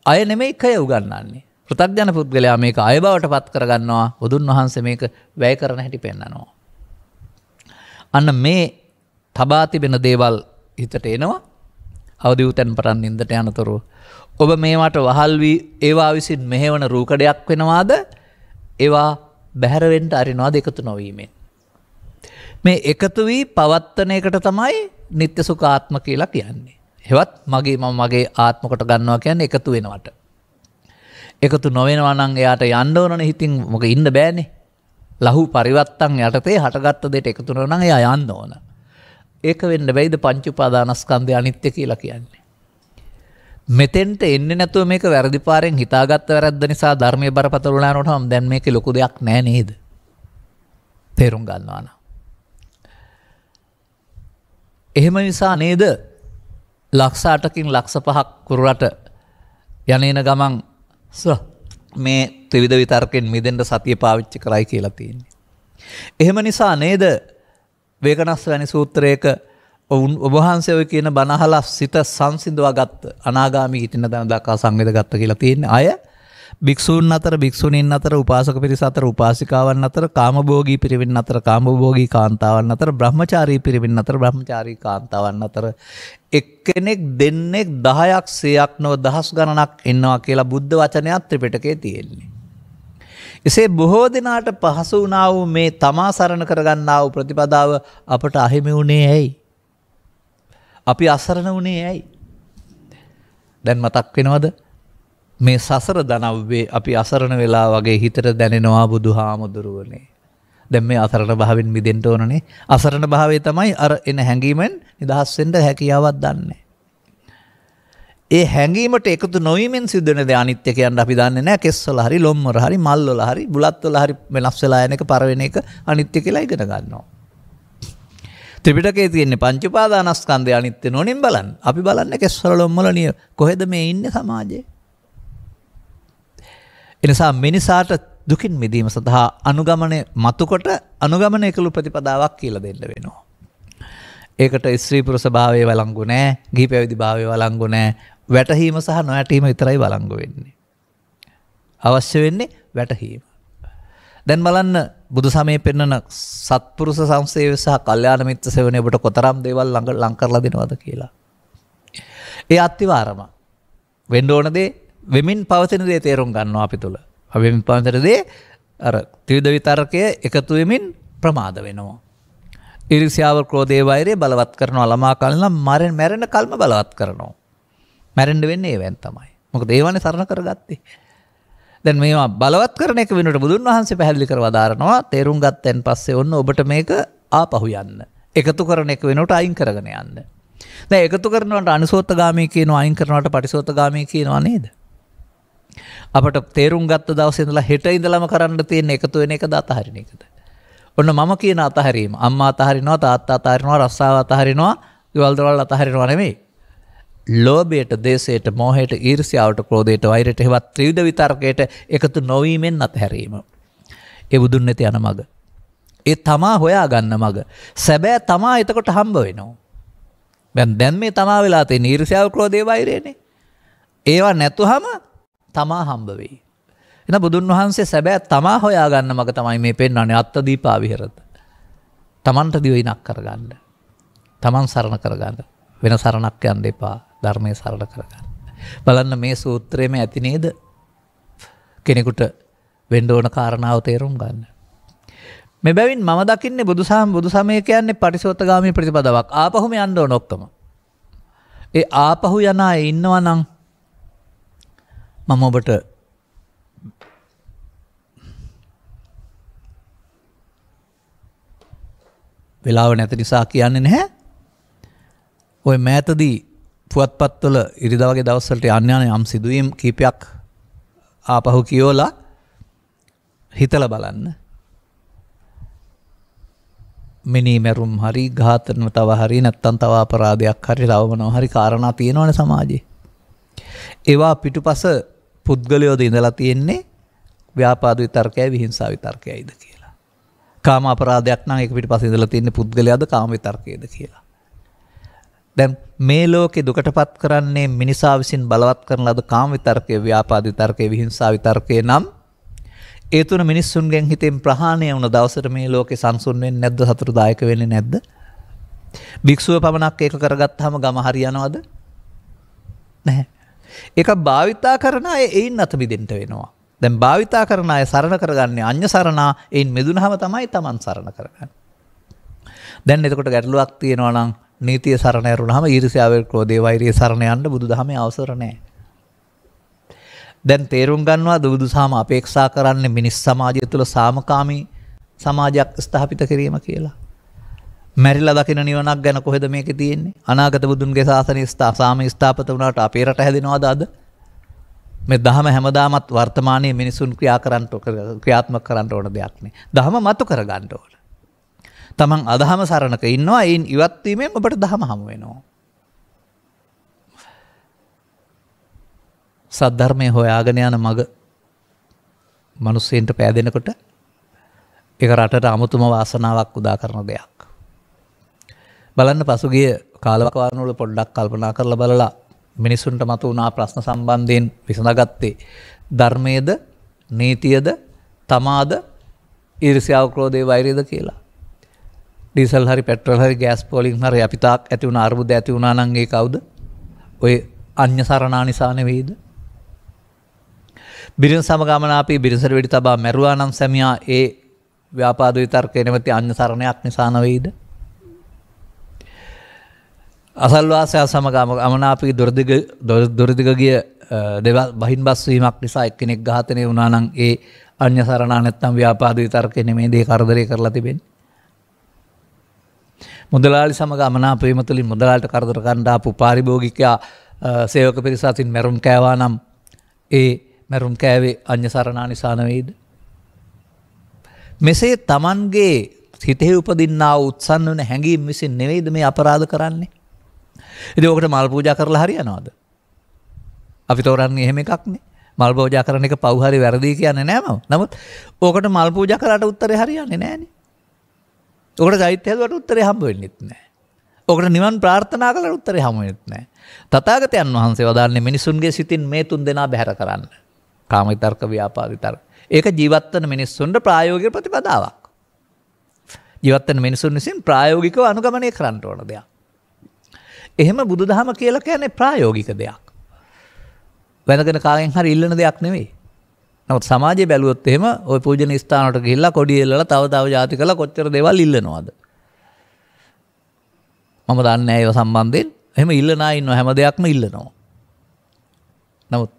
අය නෙමෙයි කය උගන්වන්නේ. පෘථග්ජන පුද්ගලයා මේක අය බවට පත් කරගන්නවා. බුදුන් වහන්සේ මේක වැය කරන හැටි පෙන්නනවා. අන්න මේ තබා තිබෙන දේවල් හිතට එනවා. අවදි වූතෙන් පටන් නින්දට යනතුරු ඔබ මේවට වහල් වී ඒවා විසින් මෙහෙවන රූකඩයක් වෙනවාද? ඒවා බැහැර වෙන්න අරිනවාද එකතු නොවීමෙන්? මේ එකතු වී පවත්තන එකට තමයි නිත්‍ය සුඛ ආත්ම කියලා කියන්නේ. හෙවත් මගේ ආත්ම කොට ගන්නවා කියන්නේ එකතු වෙනවට. එකතු නොවෙනවා නම් එයාට යන්න ඕනනේ හිතින් මොක ඉන්න බෑනේ. ලහු පරිවත්තන් යටතේ හටගත්ත දෙයට එකතු වෙනවා නම් එයා යන්න ඕන. ඒක වෙන්න බැයිද පංච උපාදානස්කන්ධය අනිත්‍ය කියලා කියන්නේ. මෙතෙන්ට එන්නේ නැතුව මේක වැරදි පාරෙන් හිතාගත්ත වැරද්ද නිසා ධර්මයේ බරපතල වුණානොටම දැන් මේකේ ලොකු දෙයක් නැහැ නේද? තේරුම් ගන්නවා නම්. එහෙම නිසා නේද ලක්ෂ 8කින් ලක්ෂ 5ක් කුරුරට යන්නේන ගමන් මේ ත්‍රිවිධ විතර්කෙන් මිදෙන්න සතිය පාවිච්චි කරයි කියලා තියෙන්නේ. එහෙම නිසා නේද වේකනස් වැනි සූත්‍රයක ඔබ වහන්සේ ඔය කියන බණ අහලා සිත සංසිඳවා ගත්ත අනාගාමී හිටින දන දක්වා සංවේද ගත්ත කියලා තියෙන්නේ. අය භික්ෂූන් අතර, භික්ෂුණීන් අතර, උපාසක පිරිස අතර, උපාසිකාවන් අතර, කාමභෝගී පිරිවෙන් අතර, කාමභෝගී කාන්තාවන් අතර, බ්‍රහ්මචාරී පිරිවෙන් අතර, බ්‍රහ්මචාරී කාන්තාවන් අතර එක්කෙනෙක් දෙන්නෙක් 10ක් 100ක් නොව දහස් ගණනක් ඉන්නවා කියලා බුද්ධ වචනයත් ත්‍රිපිටකයේ තියෙන්නේ. එසේ බොහෝ දිනාට පහසු වුණා වූ මේ තමා සරණ කරගන්නා වූ ප්‍රතිපදාව අපට අහිමි වුණේ ඇයි? අපි අසරණ වුණේ ඇයි? දැන් මතක් වෙනවද? මේ සසර දනව්වේ අපි අසරණ වෙලා වගේ හිතට දැනෙනවා බුදුහාමුදුරුවනේ. දැන් මේ අසරණ භාවයෙන් මිදෙන්න ඕනනේ. අසරණ භාවය තමයි අර එන හැඟීමෙන් නිදහස් වෙන්න හැකියාවක් දන්නේ. ඒ හැඟීමට එකතු නොවීමෙන් සිද්ධ වෙන දේ අනිත්‍ය කියන්නේ අපි දන්නේ නැහැ. කෙස් වල හරි, ලොම් වල හරි, මල් වල හරි, බුලත් වල හරි වෙනස් වෙලා යන එක, පර වෙන එක අනිත්‍ය කියලා ඉගෙන ගන්නවා. ත්‍රිපිටකයේ තියෙන පංච උපාදානස්කන්ධය අනිත්‍ය නොනින් බලන්න. අපි බලන්නේ කෙස් වල, ලොම් වල නිය. කොහෙද මේ ඉන්නේ සමාජයේ? එනිසා මිනිසාට දුකින් මිදීම සඳහා අනුගමනය මතුකොට අනුගමනය කළු ප්‍රතිපදාවක් කියලා දෙන්න වෙනවා. ඒකට ස්ත්‍රී පුරුෂ භාවයේ වළංගු නැහැ, ගිහි පැවිදි භාවයේ වළංගු නැහැ. වැටහීම සහ නොවැටීම විතරයි වළංගු වෙන්නේ. අවශ්‍ය වෙන්නේ වැටහීම. දැන් බලන්න බුදු සමයේ පෙන්වන සත්පුරුෂ සංසේවය සහ කල්යාණ මිත්‍ර සේවනයේ ඔබට කොතරම් දේවල් ලං කරලා දෙනවද කියලා. ඒ අත්විවරම වෙන්න ඕන දේ වෙමින් පවතින දේ තේරුම් ගන්නවා අපි තුල. වෙමින් පවතින දේ අර ත්‍රිවිධ විතර්කය එකතු වෙමින් ප්‍රමාද වෙනවා. ඊර්ෂ්‍යාව, ක්‍රෝධය, වෛරය බලවත් කරනවා. ළමා කලින් මැරෙන කල්ම බලවත් කරනවා. මැරෙන්න වෙන්නේ ඒවෙන් තමයි. මොකද ඒවනේ සරණ කරගත්තේ. දැන් මේවා බලවත් කරන එක වෙනුවට බුදුන් වහන්සේ පැහැදිලි කරව දාරනවා. තේරුම් ගත්තෙන් පස්සේ ඔන්න ඔබට මේක ආපහු යන්න. එකතු කරන එක වෙනුවට අයින් කරගෙන යන්න. දැන් එකතු කරනවට අනුසෝතගාමී කියනවා, අයින් කරනවට පටිසෝතගාමී කියනවා නේද? අපට තේරුම් ගත්ත දවසේ ඉඳලා හෙට ඉඳලම කරන්න තියෙන එකතු වෙන එකද අතහරින එකද? ඔන්න මම කියන අතහැරීම. අම්මා අතහරිනවා, තාත්තා අතහරිනවා, රස්සාව අතහරිනවා, ගෙවල් දොරවල් අතහරිනවා නෙමෙයි. ලෝභයට, දේශයට, මෝහයට, ඊර්ෂ්‍යාවට, ක්‍රෝධයට, වෛරයට, හේවත් ත්‍රිවිධ විතර්කයට එකතු නොවීමෙන් අතහැරීම. ඒ බුදුන් නැති යන මඟ. ඒ තමා හොයා ගන්න මඟ. සැබෑ තමා එතකොට හම්බ වෙනවා. දැන් මේ තමා වෙලා තියෙන ඊර්ෂ්‍යාව, ක්‍රෝධය, වෛරයනේ. ඒවා නැතුවම තමා හම්බ වෙයි. එහෙනම් බුදුන් වහන්සේ සැබෑ තමා හොයා ගන්න මඟ තමයි මේ පෙන්වන්නේ අත්ත දීපා විහෙරත. තමන්ට දිවිනක් කරගන්න. තමන් සරණ කරගන්න. වෙන සරණක් යන්න එපා. ධර්මයේ සරණ කරගන්න. බලන්න මේ සූත්‍රයේම ඇති නේද? කෙනෙකුට වෙන්න ඕන කාරණාව තේරුම් ගන්න. මේ බැවින් මම දකින්නේ බුදු සමය කියන්නේ පටිසෝතගාමී ප්‍රතිපදාවක්. ආපහුම යන්න ඕන ඔක්කොම. ඒ ආපහු යන අය ඉන්නවා නම් මම ඔබට වෙලාව නැති නිසා කියන්නේ නැහැ. ඔය මෑතදී පුවත්පත්වල ඉරිදා වගේ දවස්වලට යන්න යම් සිදුවීම් කීපයක් ආපහු කියෝලා හිතලා බලන්න. මිනී මැරුම් හරි ඝාතන තව හරි නැත්තම් තව අපරාධයක් හරි තව මොනවා හරි කාරණා තියෙනවනේ සමාජයේ. ඒවා පිටුපස පුද්ගලයෝද ඉඳලා තියෙන්නේ ව්‍යාපාද විතර්කයයි විහිංසාව විතර්කයයිද කියලා. කාම අපරාධයක් නම් ඒක පිටුපස ඉඳලා තියෙන්නේ පුද්ගලයාද කාම විතර්කයේද කියලා. දැන් මේ ලෝකේ දුකටපත් කරන්නේ මිනිසා විසින් බලවත් කරන ලද කාම විතර්කයේ ව්‍යාපාද විතර්කයේ විහිංසාව විතර්කයේ නම් ඒ තුන මිනිස්සුන්ගෙන් හිතෙන් ප්‍රහාණය වුණ දවසට මේ ලෝකේ සංසුන් වෙන්නේ නැද්ද සතුටුදායක වෙන්නේ නැද්ද? භික්ෂුව පමණක් ඒක කරගත්තාම ගම හරියනවද? නැහැ. ඒක භාවිතා කරන අය එයින් අත මිදෙන්න වෙනවා. දැන් භාවිතා කරන අය සරණ කරගන්නේ අඤ්ඤ සරණා එයින් මිදුනහම තමයි Taman සරණ කරගන්නේ. දැන් එතකොට ගැටලුවක් තියෙනවා නම් නීතිය සරණ යරුණාම ඊර්ෂ්‍යාව ක්‍රෝධය වෛරය සරණ යන්න බුදුදහමේ අවසර නැහැ. දැන් තේරුම් ගන්නවා බුදුසහම අපේක්ෂා කරන්නේ මිනිස් සමාජය තුළ සාමකාමී සමාජයක් ස්ථාපිත කිරීම කියලා. මැරිලා දකින නිවනක් ගැන කොහෙද මේකේ තියෙන්නේ? අනාගත බුදුන්ගේ ශාසනය සාමී ස්ථාපිත වුණාට අපේ රට හැදෙනවද අද? මේ දහම හැමදාමත් වර්තමානයේ මිනිසුන් ක්‍රියාත්මක කරන්න ඕන දෙයක් නේ. දහම මතු කර ගන්න ඕන. තමන් අදහම සරණක ඉන්නවා ඒන් ඉවත් වීමෙන් ඔබට දහම හමු වෙනවා. සද්ධර්මයේ හොයාගෙන යන මග මිනිස්සුන්ට පෑදෙනකොට ඒක රටට අමුතුම වාසනාවක් උදා කරන දෙයක්. බලන්න පසුගිය කාලවකවානුව වල පොඩ්ඩක් කල්පනා කරලා බලලා මිනිසුන්ට මතුවුණා ප්‍රශ්න සම්බන්ධයෙන් විසඳගත්තේ ධර්මයේද නීතියද තමාද ඊර්ෂ්‍යාව ක්‍රෝධය වෛරයද කියලා. ඩීසල් හරි පෙට්‍රල් හරි ගෑස් පෝලිං හරි අපිතාක් ඇති වුණ අර්බුද ඇති වුණා නම් ඒ කවුද? ඔය අඤ්ඤ සරණා නිසා නෙවෙයිද? බිරිඳ සමගමනාපී බිරිඳට වෙඩි තබා මැරුවා නම් සැමියා ඒ ව්‍යාපාද විතර්කේ නැමැති අඤ්ඤ සරණයක් නිසා නෙවෙයිද? අසල්වාසය සමගමනාපී දුරදිග ගිය බහින් බස් වීමක් නිසා එක්කෙනෙක් ඝාතනය වුණා නම් ඒ අඤ්ඤ සරණා නැත්තම් ව්‍යාපාද විතර්කේ නෙමෙයි දේ කරදරේ කරලා තිබෙන්නේ. මුදලාලි සමග අමනාප වීම තුළින් මුදලාලට කරදර කරන්න ආපු පාරිභෝගිකයා සේවක පිරිස අතින් මැරුම් කෑවා නම් ඒ මැරුම් කෑවේ අඤ්ඤ සරණා නිසා නෙවෙයිද? මෙසේ Tamanගේ හිතේ උපදින්නා වූ උත්සන්න වෙන හැඟීම් විසින් නෙවෙයිද මේ අපරාධ කරන්නේ? ඉතින් ඔකට මල් පූජා කරලා හරියනවද? අපි තෝරන්නේ එහෙම එකක් නේ. මල් පූජා කරන එක පව් හරි වැරදි කියන්නේ නෑ මම. නමුත් ඕකට මල් පූජා කරාට උත්තරේ හරියන්නේ නෑනේ. ඔකට චෛත්‍ය හැදුවට උත්තරේ හම්බ වෙන්නෙත් නෑ. ඔකට නිවන් ප්‍රාර්ථනා කළාට උත්තරේ හම්බ වෙන්නෙත් නෑ. තථාගතයන් වහන්සේ වදාන්නේ මිනිසුන්ගේ සිතින් මේ තුන් දෙනා බැහැර කරන්න. කාම විතර්ක ව්‍යාපාද විතර්ක. ඒක ජීවත් වෙන මිනිස්සුන්ට ප්‍රායෝගික ප්‍රතිපදාවක්. ජීවත් වෙන මිනිසුන් විසින් ප්‍රායෝගිකව අනුගමනය කරන්න ඕන දෙයක්. එහෙම බුදුදහම කියලා කියන්නේ ප්‍රායෝගික දෙයක්. වෙනගෙන කාගෙන් හරි ඉල්ලන දෙයක් නෙවෙයි. නමුත් සමාජයේ බැලුවොත් එහෙම ওই පූජනීය ස්ථානවලට ගිහිල්ලා කොඩිය එල්ලලා තව ಜಾති කරලා කොච්චර දේවල් ඉල්ලනවද? මම දන්නේ නැහැ ඒව සම්බන්ධයෙන්. එහෙම ඉල්ලන අය ඉන්නවා හැම දෙයක්ම ඉල්ලනවා. නමුත්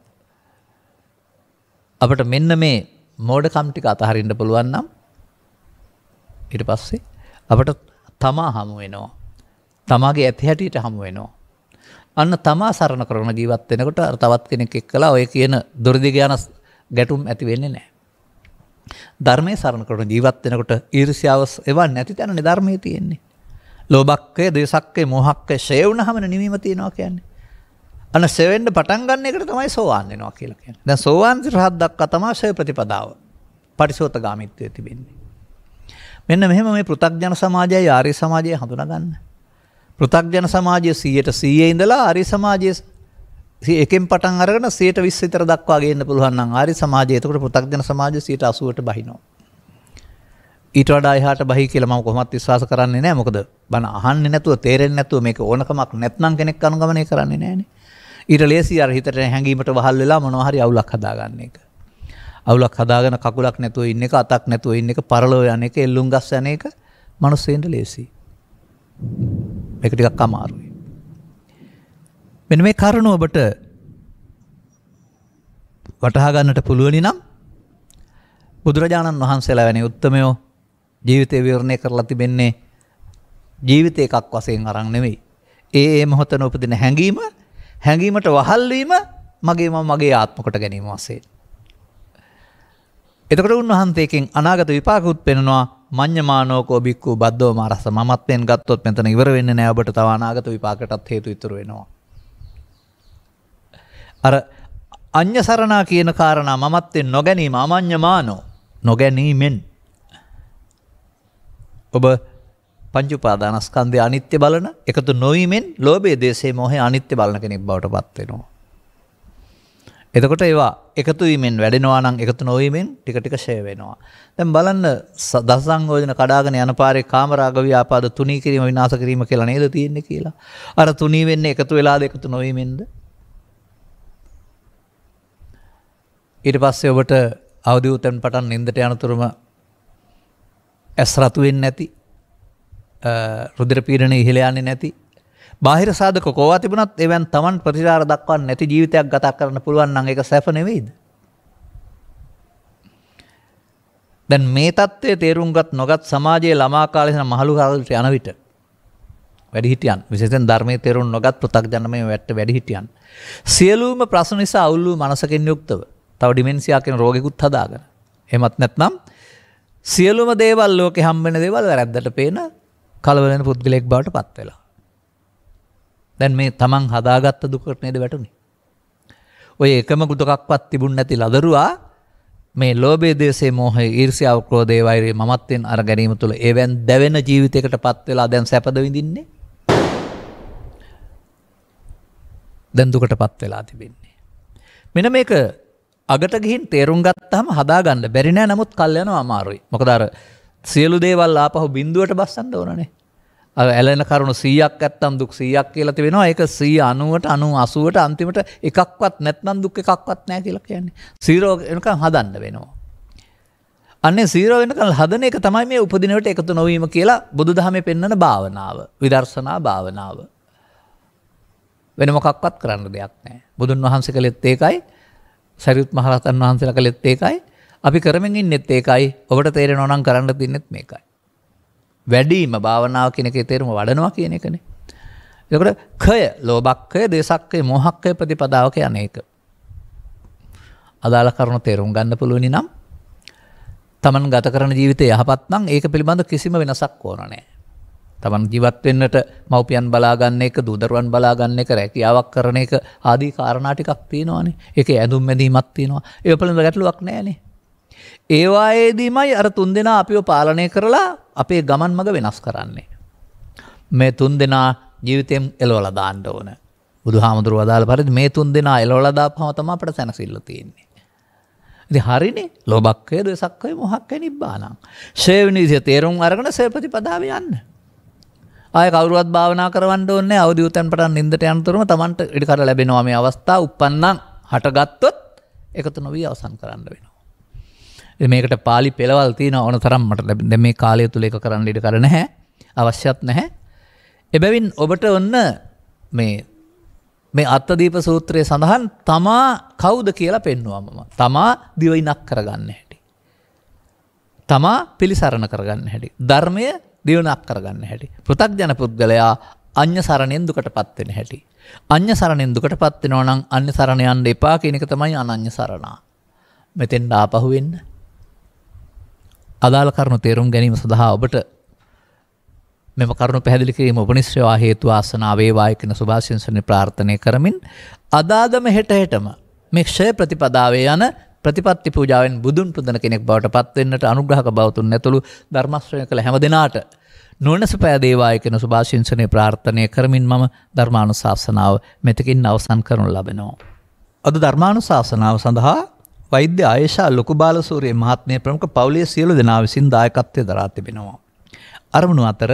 අපිට මෙන්න මේ මෝඩකම් ටික අතහරින්න පුළුවන් නම් ඊට පස්සේ අපිට තමා හමු වෙනවා. තමාගේ ඇති හැටියට හමු වෙනවා. අන්න තමා සරණ කරන ජීවත් වෙනකොට අර තවත් කෙනෙක් එක්කලා ඔය කියන දුර්දිග යන ගැටුම් ඇති වෙන්නේ නැහැ. ධර්මයේ සරණ කරන ජීවත් වෙනකොට ඊර්ෂ්‍යාව එවන් නැති තැනනේ ධර්මයේ තියෙන්නේ. ලෝභක්කය, ද්වේෂක්කය, මෝහක්කය ෂේ වුණාම නිවීම තියෙනවා කියන්නේ. අන්න ෂේ වෙන්න පටන් ගන්න එකට තමයි සෝවාන් වෙනවා කියලා කියන්නේ. දැන් සෝවාන් රහත් දක්වා තමයි ෂේ ප්‍රතිපදාව. පටිසෝතගාමීත්වයේ තිබෙන්නේ. මෙන්න මෙහෙම මේ පෘථග්ජන සමාජයයි ආර්ය සමාජයයි හඳුනා ගන්න. පෘථග්ජන සමාජයේ 100% ඉඳලා ආර්ය සමාජයේ එකෙන් පටන් අරගෙන 120 විතර දක්වා ගේන්න පුළුවන් නම් ආර්ය සමාජය. එතකොට පෘථග්ජන සමාජය 80ට බහිනවා. ඊට වඩා එහාට බහි කියලා මම කොහොමවත් විශ්වාස කරන්නේ නැහැ. මොකද බණ අහන්නේ නැතුව තේරෙන්නේ නැතුව මේක ඕනකමක් නැත්නම් කෙනෙක් අනුගමනය කරන්නේ නැහනේ. ඊට ලේසි අර හිතට හැංගීමට වහල් වෙලා මොනවා හරි අවුලක් හදාගන්න එක. අවුලක් හදාගෙන කකුලක් නැතුව ඉන්න එක, අතක් නැතුව ඉන්න එක, පරලෝ යන එක, එල්ලුම් ගස් යන එක මිනිස්සුන්ට ලේසි. මේක ටිකක් අමාරුයි. මෙන්න මේ කරුණ ඔබට වටහා ගන්නට පුළුවනි නම් බුදුරජාණන් වහන්සේලා වැනි උත්තමයෝ ජීවිතය විවරණය කරලා තිබෙන්නේ ජීවිතය එකක් වශයෙන් අරන් නෙවෙයි. ඒ මොහොතන උපදින හැඟීමට වහල් වීම මගේ ආත්ම කොට ගැනීම වශයෙන්. එතකොට උන්වහන්සේකින් අනාගත විපාකුත් පෙන්වනවා මඤ්ඤමානෝකෝ බික්ඛු බද්දෝ මාරස මමත්වෙන් ගත්තොත් මෙතන ඉවර වෙන්නේ නැහැ ඔබට තව අනාගත විපාකටත් හේතු ඉතුරු වෙනවා. අර අඤ්ඤසරණා කියන කාරණා මමත්වෙන් නොගැනීම අමඤ්ඤමානෝ නොගැනීමෙන් ඔබ පංච උපාදානස්කන්ධය අනිත්‍ය බලන එකතු නොවීමෙන් ලෝභය දේශේ මොහේ අනිත්‍ය බලන කෙනෙක් බවට පත් වෙනවා. එතකොට ඒවා එකතු වීමෙන් වැඩෙනවා නම් එකතු නොවීමෙන් ටික ටික ෂය වෙනවා. දැන් බලන්න දසසංයෝජන කඩාගෙන යන පාරේ කාමරාග ව්‍යාපාද තුනී කිරීම විනාශ කිරීම කියලා නේද තියෙන්නේ කියලා. අර තුනී වෙන්නේ එකතු වෙලාද එකතු නොවීමෙන්ද? ඊට පස්සේ ඔබට අවදි උතෙන් පටන් නින්දට යනතුරුම ඇස් රතු වෙන්නේ නැති රුධිර පීඩනය ඉහළ යන්නේ නැති බාහිර සාධක කොවා තිබුණත් එවන් Taman ප්‍රතිචාර දක්වන්නේ නැති ජීවිතයක් ගත කරන්න පුළුවන් නම් ඒක සැප නෙවෙයිද? දැන් මේ தත්ත්වයේ තේරුම්ගත් නොගත් සමාජයේ ළමා කාලේ ඉඳන් මහලු කාලයට යන විට වැඩිහිටියන් විශේෂයෙන් ධර්මයේ තේරුම් නොගත් පෘථග්ජනමය වැඩිහිටියන් සියලුම ප්‍රශ්න නිසා අවුල් වූ මනසකින් යුක්තව තව ඩිමෙන්සියා කියන රෝගෙකුත් හදාගෙන එහෙමත් නැත්නම් සියලුම දේවල් ලෝකේ හම්බෙන දේවල් වැරද්දට පේන කලබල වෙන පුද්ගලයෙක් බවට පත් වෙලා. දැන් මේ තමන් හදාගත්ත දුකට නේද වැටුනේ. ඔය එකම දුකක්වත් තිබුණ නැති ලදරුවා මේ ලෝභය, දේශය, මෝහය, ඊර්ෂ්‍යාව, ක්‍රෝධය, වෛරය මමත්වෙන් අර ගැනීම තුළ ඒවෙන් දැවෙන ජීවිතයකට පත් වෙලා දැන් සැපද විඳින්නේ. දැන් දුකට පත් වෙලා තිබෙන්නේ. මෙන්න මේක අගට ගිහින් තේරුම් ගත්තාම හදාගන්න බැරි නෑ. නමුත් කල් යනවා අමාරුයි. මොකද අර සියලු දේවල් ආපහු බිඳුවට බස්සන්න ඕනනේ. අර ඇලෙන කරුණු 100ක් නැත්තම් දුක් 100ක් කියලා තිබෙනවා. ඒක 190ට 80ට අන්තිමට එකක්වත් නැත්නම් දුක් එකක්වත් නැහැ කියලා කියන්නේ. 0 වෙනකන් හදන්න වෙනවා. අන්නේ 0 වෙනකන් හදන එක තමයි මේ උපදිනවට එකතු නොවීම කියලා බුදුදහමේ පෙන්වන භාවනාව. විදර්ශනා භාවනාව. වෙන මොකක්වත් කරන්න දෙයක් නැහැ. බුදුන් වහන්සේ කළෙත් ඒකයි. සරියුත් මහ රහතන් වහන්සේලා කළෙත් ඒකයි. අපි කරමින් ඉන්නෙත් ඒකයි. ඔබට තේරෙනවා නම් කරන්න තින්නෙත් මේකයි. වැඩිම භාවනාව කියන එකේ තේරුම වඩනවා කියන එකනේ. එතකොට කය, ලෝභක්ඛය, දේශක්ඛය, මෝහක්ඛය ප්‍රතිපදාවක යන්නේක. අදාළ කරුණු තේරුම් ගන්න පුළුවනි නම් තමන් ගත කරන ජීවිතය යහපත් නම් ඒක පිළිබඳ කිසිම වෙනසක් ඕන නැහැ. තමන් ජීවත් වෙන්නට මව්පියන් බලා ගන්න එක, දූ දරුවන් බලා ගන්න එක, රැකියාවක් කරන එක ආදී කාරණා ටිකක් තියෙනවානේ. ඒකේ ඇඳුම් මැදීමක් තියෙනවා. ඒ පිළිබඳ ගැටලුවක් නැහැනේ. ඒ වායේදීමයි අර තුන්දෙනා අපිව පාලනය කරලා අපේ ගමන් මඟ වෙනස් කරන්නේ. මේ තුන්දෙනා ජීවිතයෙන් එලවලා දාන්න ඕන. බුදුහාමුදුරුවෝ අදාළ පරිදි මේ තුන්දෙනා එලවලා දාපුවම තමයි අපිට සැනසෙල්ල තියෙන්නේ. ඉතින් හරිනේ. ලෝභක්ඛය, ද්වේෂක්ඛය, මෝහක්ඛය නිබ්බානං. ශේවනීසිය තේරුම් අරගෙන සේපතිපදාවේ යන්න. ආය කවුරුවත් භාවනා කරවන්න ඕනේ නැහැ. අවදි උතෙන් පටන් නින්දට යනතුරුම Tamanට ඉඩකඩ ලැබෙනවා මේ අවස්ථාව. උප්පන්නං හටගත්තොත් එකතු නොවි අවසන් කරන්න වෙනවා. මේකට පාලි පෙළවල් තියෙන ඕන තරම් මට දැන් මේ කාලය තුල ඒක කරන්න ඉඩ කර නැහැ. අවශ්‍යත් නැහැ. එබැවින් ඔබට ඔන්න මේ අත්තදීප සූත්‍රයේ සඳහන් තමා කවුද කියලා පෙන්වුවා මම. තමා දිවිනක් කරගන්න හැටි. තමා පිළිසරණ කරගන්න හැටි. ධර්මය දිවිනක් කරගන්න හැටි. පෘථග්ජන පුද්ගලයා අඤ්ඤ සරණෙන් දුකටපත් වෙන හැටි. අඤ්ඤ සරණෙන් දුකටපත් වෙනවා නම් අඤ්ඤ සරණ යන්න එපා කියන එක තමයි අනඤ්ඤ සරණ. මෙතෙන් ආපහු වෙන්න. අදාළ කරුණු තේරුම් ගැනීම සඳහා ඔබට මෙම කරුණු පැහැදිලි කිරීම උපනිශ්‍රේවා හේතු ආසනාව වේවායි කියන සුභාශිංසන ප්‍රාර්ථනා කරමින් අදාදම හෙටම මේ ක්ෂය ප්‍රතිපදාවේ යන ප්‍රතිපත්ති පූජාවෙන් බුදුන් පුදන කෙනෙක් බවට පත් වෙන්නට අනුග්‍රහක බවතුන් ඇතුළු ධර්ම ශ්‍රවණය කළ හැම දිනාට නොනස පෑදේවායි කියන සුභාශිංසනේ ප්‍රාර්ථනා කරමින් මම ධර්මානුශාසනාව මෙතකින් අවසන් කරනු ලබනවා. අද ධර්මානුශාසනාව සඳහා වෛද්‍ය ආයේෂා ලොකුබාලසූරිය මහත්මිය ප්‍රමුඛ පවුලේ සියලු දෙනා විසින් දායකත්වයේ දරා තිබෙනවා. අරමුණු අතර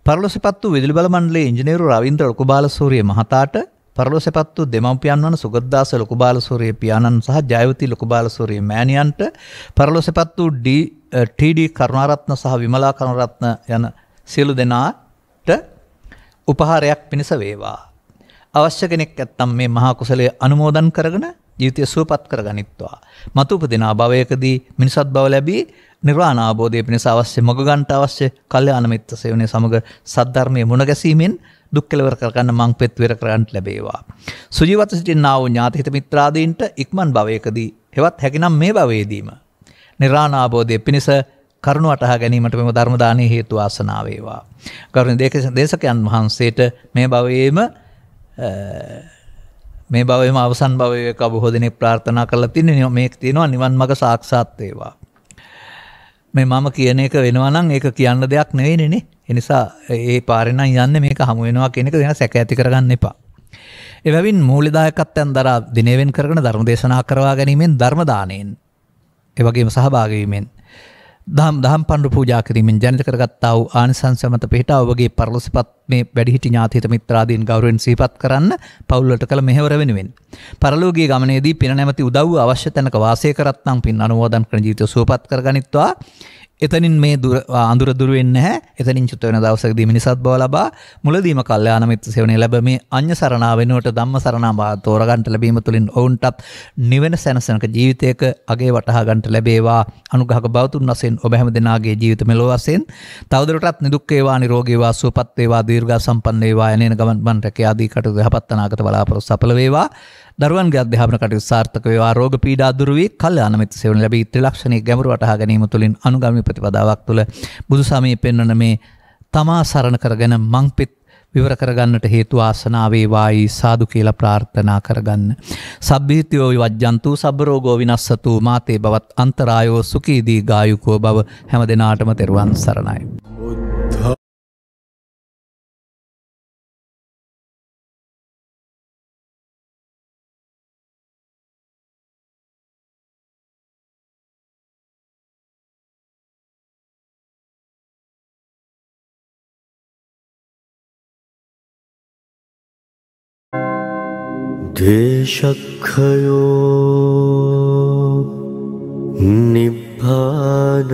පරලොසපත් වූ විදුලි බල මණ්ඩලයේ ඉංජිනේරු රවීන්ද්‍ර ලොකුබාලසූරිය මහතාට පරලොසපත් වූ දෙමව්පියන් වන සුගතදාස ලොකුබාලසූරිය පියාණන් සහ ජයවති ලොකුබාලසූරිය මෑණියන්ට පරලොසපත් වූ ටීඩී කරුණාරත්න සහ විමලා කරුණාරත්න යන සියලු දෙනාට උපහාරයක් පිණිස වේවා. අවශ්‍ය කෙනෙක් නැත්නම් මේ මහා කුසලයේ අනුමෝදන් කරගෙන ජීවිතය සුවපත් කරගනිත්වා. මතු උපදිනා භවයකදී මිනිසත් බව ලැබී නිර්වාණ අවබෝධය පිණිස අවශ්‍ය මොග ගන්නට අවශ්‍ය කල්යාණ මිත්‍ර සේවනයේ සමග සද්ධර්මයේ මුණ ගැසීමෙන් දුක් කෙලවර කරගන්න මං පෙත් විර කරගන්නට ලැබේවා. සුජීවත සිටින්නා වූ ඥාති හිත මිත්‍රාදීන්ට ඉක්මන් භවයකදී හෙවත් හැකිනම් මේ භවයේදීම නිර්වාණ අවබෝධය පිණිස කරුණ වටහා ගැනීමට මෙම ධර්ම දානයේ හේතු වාසනා වේවා. කරුණ දේශකයන් වහන්සේට මේ භවයේම අවසන් භවයේ බොහෝ දෙනෙක් ප්‍රාර්ථනා කරලා තින්නේ මේක තියෙනවා නිවන් මඟ සාක්ෂාත් වේවා. මේ මම කියන එක වෙනවා නම් ඒක කියන්න දෙයක් නෙවෙයිනේ නේ. ඒ නිසා ඒ පාරේ නම් යන්නේ මේක හමු වෙනවා කියන එක වෙන සැක ඇති කරගන්න එපා. එබැවින් මූලිදායකත්වයන් දරා දිනෙවෙන් කරගෙන ධර්ම දේශනා කරවා ගැනීමෙන් ධර්ම දාණයෙන් ඒ වගේම සහභාගී වීමෙන් දහම් පඬු පූජා කිරීමෙන් ජනිත කරගත්තා වූ ආනිසංස මත පිහිටා ඔබගේ පරලොසිපත් මේ වැඩිහිටි ඥාතිහිත මිත්‍රාදීන් ගෞරවයෙන් සිහිපත් කරන්න පවුල් වලට කළ මෙහෙවර වෙනුවෙන් පරලෝකීය ගමනේදී පින නැමැති උදව්ව අවශ්‍ය තැනක වාසය කරත්නම් පින් අනුමෝදන් කරන ජීවිතය සුවපත් කරගනිත්වා. එතනින් මේ අඳුර දුර වෙන්නේ නැහැ. එතනින් චුත වෙන දවසකදී මිනිසත් බව ලබා මුලදීම කල්යාණ මිත්‍ර සේවනයේ ලැබ මේ අඤ්ඤ සරණා වෙනුවට ධම්ම සරණා තෝරගන්ට ලැබීම තුළින් ඔවුන්ටත් නිවෙන සැනසෙනක ජීවිතයක අගේ වටහා ගන්නට ලැබේවා. අනුග්‍රහක බවතුන් වශයෙන් ඔබ හැම දෙනාගේ ජීවිත මෙලොව වශයෙන් තවදුරටත් නිදුක් වේවා, නිරෝගී වේවා, සුවපත් වේවා, දීර්ඝ සම්පන්න වේවා, එනේන ගමන් මන් රැකිය ආදී කටයුතු යහපත් අනාගත බලාපොරොත්තු සඵල වේවා. දරුවන්ගේ අධ්‍යාපන කටයුතු සාර්ථක වේවා. රෝග පීඩා දුරු වී කල්යාණ මිත්‍ර සේවන ලැබී ත්‍රිලක්ෂණයේ ගැඹුරු වටහා ගැනීම තුළින් අනුගාමී ප්‍රතිපදාවක් තුළ බුදු සමයේ පෙන්වන මේ තමා සරණ කරගෙන මංපිත් විවර කරගන්නට හේතු ආසනාව වේවායි සාදු කියලා ප්‍රාර්ථනා කරගන්න. සබ්බීතියෝ විවජ්ජන්තු සබ්බ රෝගෝ විනස්සතු මාතේ බවත් අන්තරායෝ සුඛී දීඝායුකෝ භව. හැම දිනාටම තෙරුවන් සරණයි. දේශක්ඛයෝ නිබ්බානං